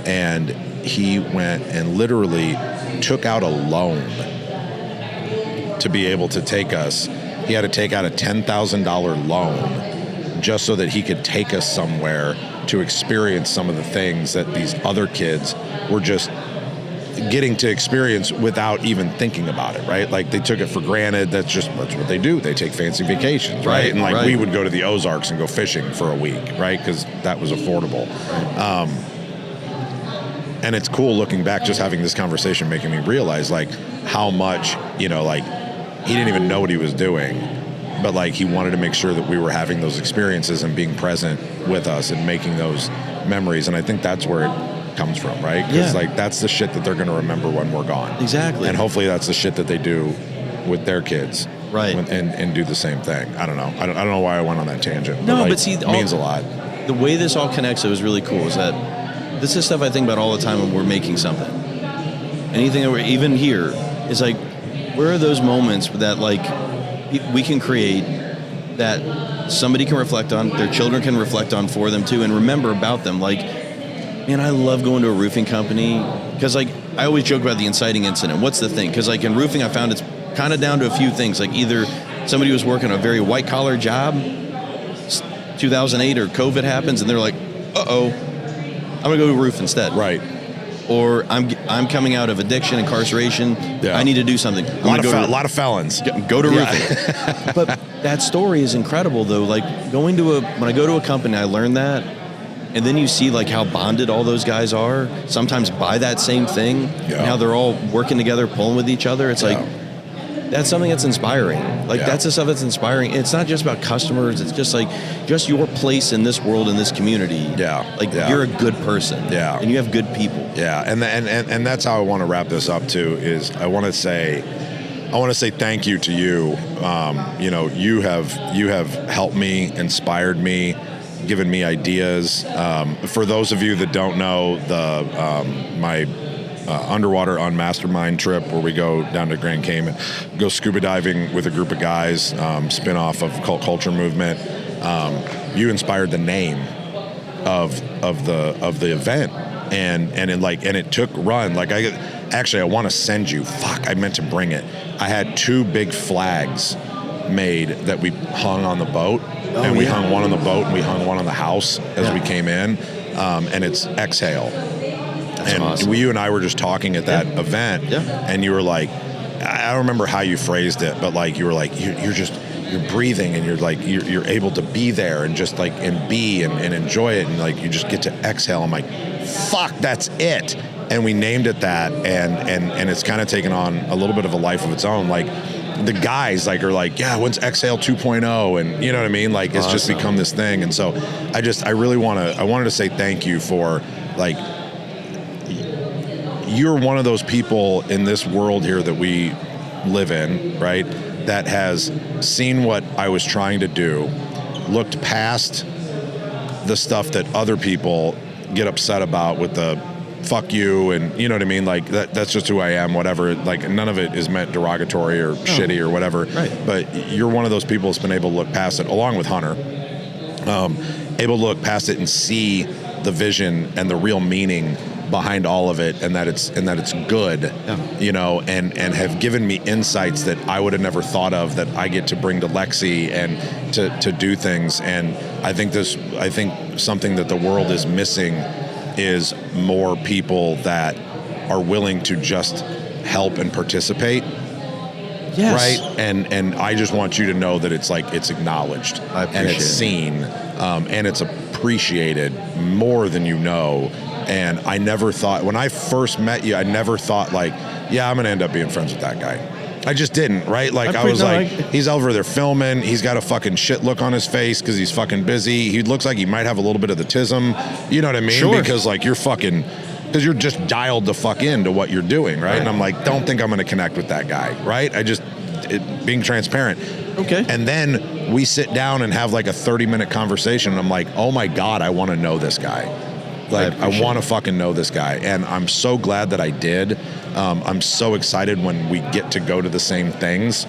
S2: And he went and literally took out a loan to be able to take us. He had to take out a $10,000 loan just so that he could take us somewhere to experience some of the things that these other kids were just getting to experience without even thinking about it, right? Like, they took it for granted. That's what they do. They take fancy vacations, right? And like we would go to the Ozarks and go fishing for a week, right? Because that was affordable. And it's cool looking back, just having this conversation, making me realize like how much, you know, like he didn't even know what he was doing, but like he wanted to make sure that we were having those experiences and being present with us and making those memories. And I think that's where it comes from, right? Because like that's the shit that they're going to remember when we're gone.
S1: Exactly.
S2: And hopefully that's the shit that they do with their kids.
S1: Right.
S2: And do the same thing. I don't know. I don't know why I went on that tangent.
S1: No,
S2: like,
S1: but see,
S2: it means a lot.
S1: The way this all connects, it was really cool, is that this is stuff I think about all the time when we're making something. Anything that we're, even here, is like, where are those moments that like we can create that somebody can reflect on, their children can reflect on for them too, and remember about them. Like, man, I love going to a roofing company, because like I always joke about the inciting incident. What's the thing? Because like in roofing, I found it's kind of down to a few things. Like either somebody was working a very white collar job, 2008, or COVID happens, and they're like, uh-oh, I'm gonna go to roof instead.
S2: Right.
S1: Or I'm coming out of addiction, incarceration. Yeah. I need to do something.
S2: A lot of felons.
S1: Go to roofing. But that story is incredible, though. Like when I go to a company, I learn that, and then you see like how bonded all those guys are. Sometimes by that same thing, and how they're all working together, pulling with each other. It's like that's something that's inspiring. Like that's the stuff that's inspiring. It's not just about customers. It's just like your place in this world, in this community. You're a good person. Yeah. And you have good people.
S2: Yeah. And that's how I want to wrap this up too, is I want to say thank you to you. You know, you have helped me, inspired me, given me ideas. For those of you that don't know, my underwater on mastermind trip where we go down to Grand Cayman, go scuba diving with a group of guys, spin off of Cult Culture Movement. You inspired the name, of the event, and it took run. Like I want to send you. Fuck, I meant to bring it. I had 2 big flags made that we hung on the boat, and we hung one on the boat and we hung one on the house as we came in, and it's exhale. That's and awesome. You and I were just talking at that event, and you were like, I don't remember how you phrased it, but like you were like, you're breathing, and you're able to be there and just like and be and enjoy it, and like you just get to exhale. I'm like, fuck, that's it. And we named it that, and it's kind of taken on a little bit of a life of its own. Like the guys like are like, yeah, when's Exhale 2.0? And you know what I mean? Like it's just become this thing. And so I wanted to say thank you for like, you're one of those people in this world here that we live in, right? That has seen what I was trying to do, looked past the stuff that other people get upset about with the fuck you, and you know what I mean? Like that's just who I am, whatever. Like none of it is meant derogatory or shitty or whatever. Right. But you're one of those people that's been able to look past it, along with Hunter. Able to look past it and see the vision and the real meaning behind all of it, and that it's good, you know, and have given me insights that I would have never thought of, that I get to bring to Lexi and to do things. And I think something that the world is missing is more people that are willing to just help and participate. Yes. Right. And I just want you to know that it's like, it's acknowledged and it's seen, and it's appreciated more than you know. And I never thought, when I first met you, I never thought like, yeah, I'm going to end up being friends with that guy. I just didn't, right? Like I was like, he's over there filming. He's got a fucking shit look on his face because he's fucking busy. He looks like he might have a little bit of the tism. You know what I mean? Sure. Because like because you're just dialed the fuck into what you're doing, right? And I'm like, don't think I'm going to connect with that guy, right? Being transparent. Okay. And then we sit down and have like a 30-minute conversation. And I'm like, oh my God, I want to know this guy. Like, I want to fucking know this guy. And I'm so glad that I did. I'm so excited when we get to go to the same things,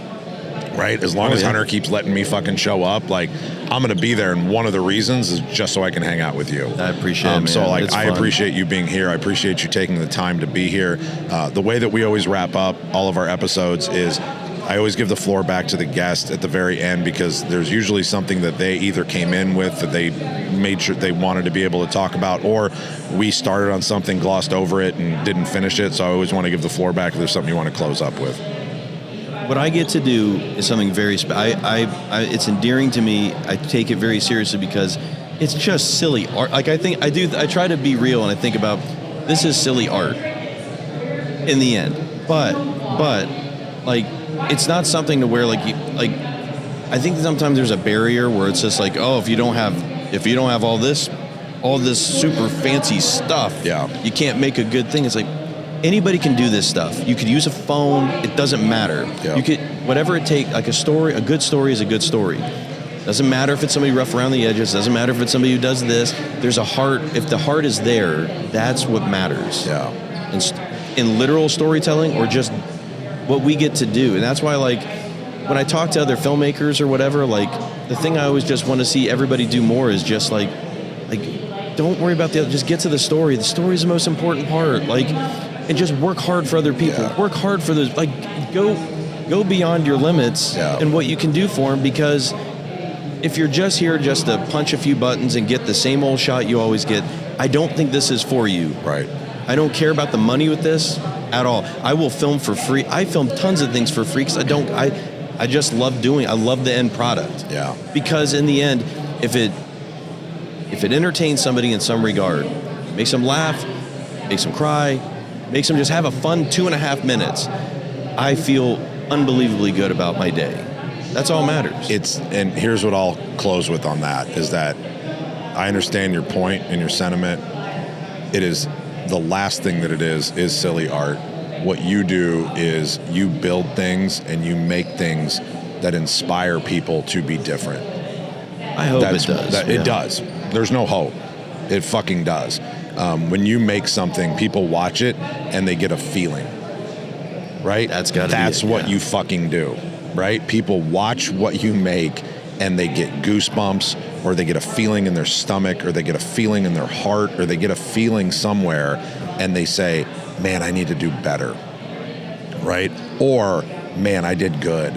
S2: right? As long as Hunter keeps letting me fucking show up, like, I'm going to be there. And one of the reasons is just so I can hang out with you. I appreciate it, man. So, like, I appreciate you being here. I appreciate you taking the time to be here. The way that we always wrap up all of our episodes is I always give the floor back to the guest at the very end, because there's usually something that they either came in with that they made sure they wanted to be able to talk about, or we started on something, glossed over it, and didn't finish it. So I always want to give the floor back if there's something you want to close up with.
S1: What I get to do is something very it's endearing to me. I take it very seriously because it's just silly art. Like I try to be real, and I think about, this is silly art in the end. But like, it's not something to where I think sometimes there's a barrier where it's just like, oh, if you don't have all this super fancy stuff, you can't make a good thing. It's like, anybody can do this stuff. You could use a phone. It doesn't matter. Yeah. You could, whatever it takes, like a good story is a good story. Doesn't matter if it's somebody rough around the edges. Doesn't matter if it's somebody who does this. There's a heart. If the heart is there, that's what matters. Yeah. In literal storytelling, or just what we get to do. And that's why, like, when I talk to other filmmakers or whatever, like, the thing I always just want to see everybody do more is just like don't worry about the other, just get to the story. The story is the most important part. Like, and just work hard for other people. Yeah. Work hard for those, like, go beyond your limits and what you can do for them, because if you're just here just to punch a few buttons and get the same old shot you always get, I don't think this is for you. Right. I don't care about the money with this at all. I will film for free. I film tons of things for free because I just love doing it. I love the end product. Yeah. Because in the end, if it entertains somebody in some regard, makes them laugh, makes them cry, makes them just have a fun 2.5 minutes, I feel unbelievably good about my day. That's all matters. And here's what I'll close with on that, is that I understand your point and your sentiment.
S2: It is the last thing that it is silly art. What you do is you build things and you make things that inspire people to be different.
S1: I hope it does.
S2: It does. There's no hope. It fucking does. When you make something, people watch it and they get a feeling, right? That's what you fucking do, right? People watch what you make and they get goosebumps, or they get a feeling in their stomach, or they get a feeling in their heart, or they get a feeling somewhere, and they say, man, I need to do better, right? Or, man, I did good,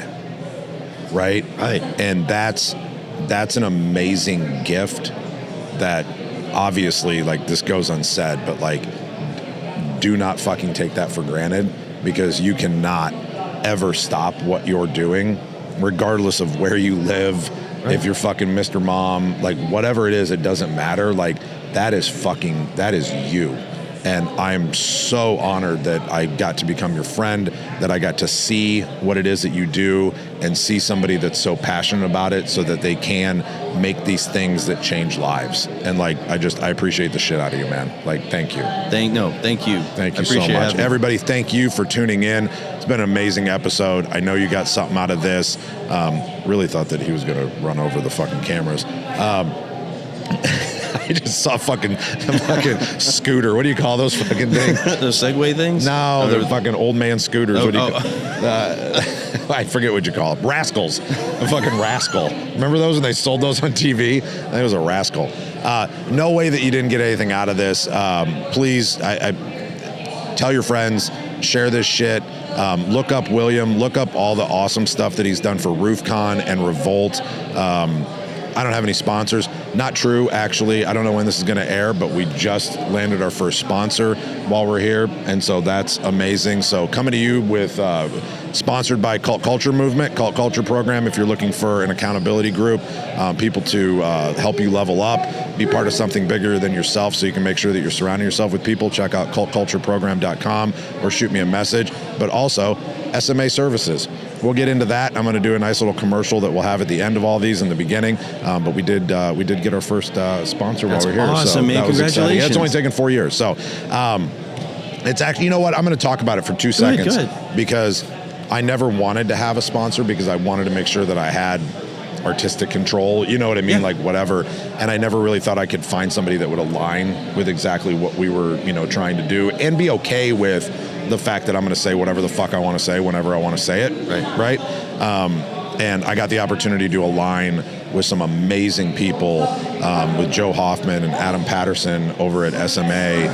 S2: right?
S1: Right.
S2: And that's an amazing gift that obviously, like, this goes unsaid, but like, do not fucking take that for granted, because you cannot ever stop what you're doing, regardless of where you live. Right. If you're fucking Mr. Mom, like, whatever it is, it doesn't matter. Like, that is you. And I'm so honored that I got to become your friend, that I got to see what it is that you do and see somebody that's so passionate about it so that they can make these things that change lives. And like, I appreciate the shit out of you, man. Like, thank you.
S1: Thank you.
S2: Thank you so much. Everybody, thank you for tuning in. It's been an amazing episode. I know you got something out of this. Really thought that he was going to run over the fucking cameras. I just saw a fucking scooter. What do you call those fucking things?
S1: Those Segway things?
S2: No, they're fucking old man scooters. I forget what you call them. Rascals. A fucking rascal. Remember those when they sold those on TV? I think it was a rascal. No way that you didn't get anything out of this. Please, I tell your friends, share this shit. Look up William. Look up all the awesome stuff that he's done for RoofCon and Revolt. I don't have any sponsors. Not true, actually. I don't know when this is going to air, but we just landed our first sponsor while we're here, and so that's amazing. So coming to you with sponsored by Cult Culture Movement, Cult Culture Program, if you're looking for an accountability group, people to help you level up, be part of something bigger than yourself so you can make sure that you're surrounding yourself with people. Check out cultcultureprogram.com or shoot me a message. But also, SMA Services. We'll get into that. I'm going to do a nice little commercial that we'll have at the end of all these in the beginning. But we did get our first sponsor while we're here.
S1: Awesome,
S2: so
S1: man.
S2: that was exciting. Yeah, it's only taken 4 years. So it's actually, you know what? I'm going to talk about it for 2 seconds because I never wanted to have a sponsor because I wanted to make sure that I had artistic control, you know what I mean? Yeah. Like whatever. And I never really thought I could find somebody that would align with exactly what we were, trying to do and be okay with the fact that I'm going to say whatever the fuck I want to say whenever I want to say it. Right. And I got the opportunity to align with some amazing people, with Joe Hoffman and Adam Patterson over at SMA.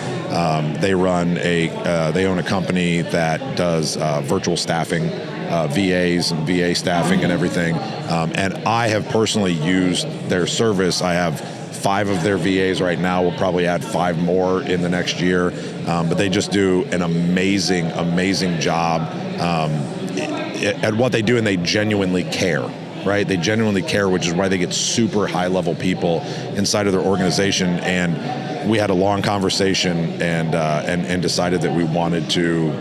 S2: They own a company that does virtual staffing, VAs and VA staffing and everything. And I have personally used their service. I have 5 of their VAs right now. We'll probably add 5 more in the next year. But they just do an amazing job at what they do, and they genuinely care, right? They genuinely care, which is why they get super high-level people inside of their organization. And we had a long conversation and decided that we wanted to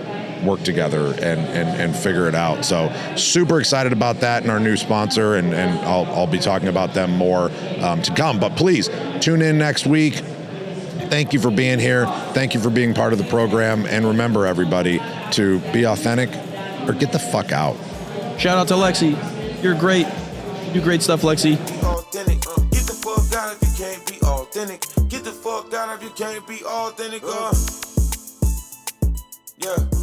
S2: work together and figure it out. So super excited about that and our new sponsor, and I'll be talking about them more to come. But please tune in next week. Thank you for being here. Thank you for being part of the program. And remember, everybody, to be authentic or get the fuck out.
S1: Shout out to Lexi. You're great. You do great stuff, Lexi.
S4: Authentic. Get the fuck out if you can't be authentic. Get the fuck out if you can't be authentic. Yeah.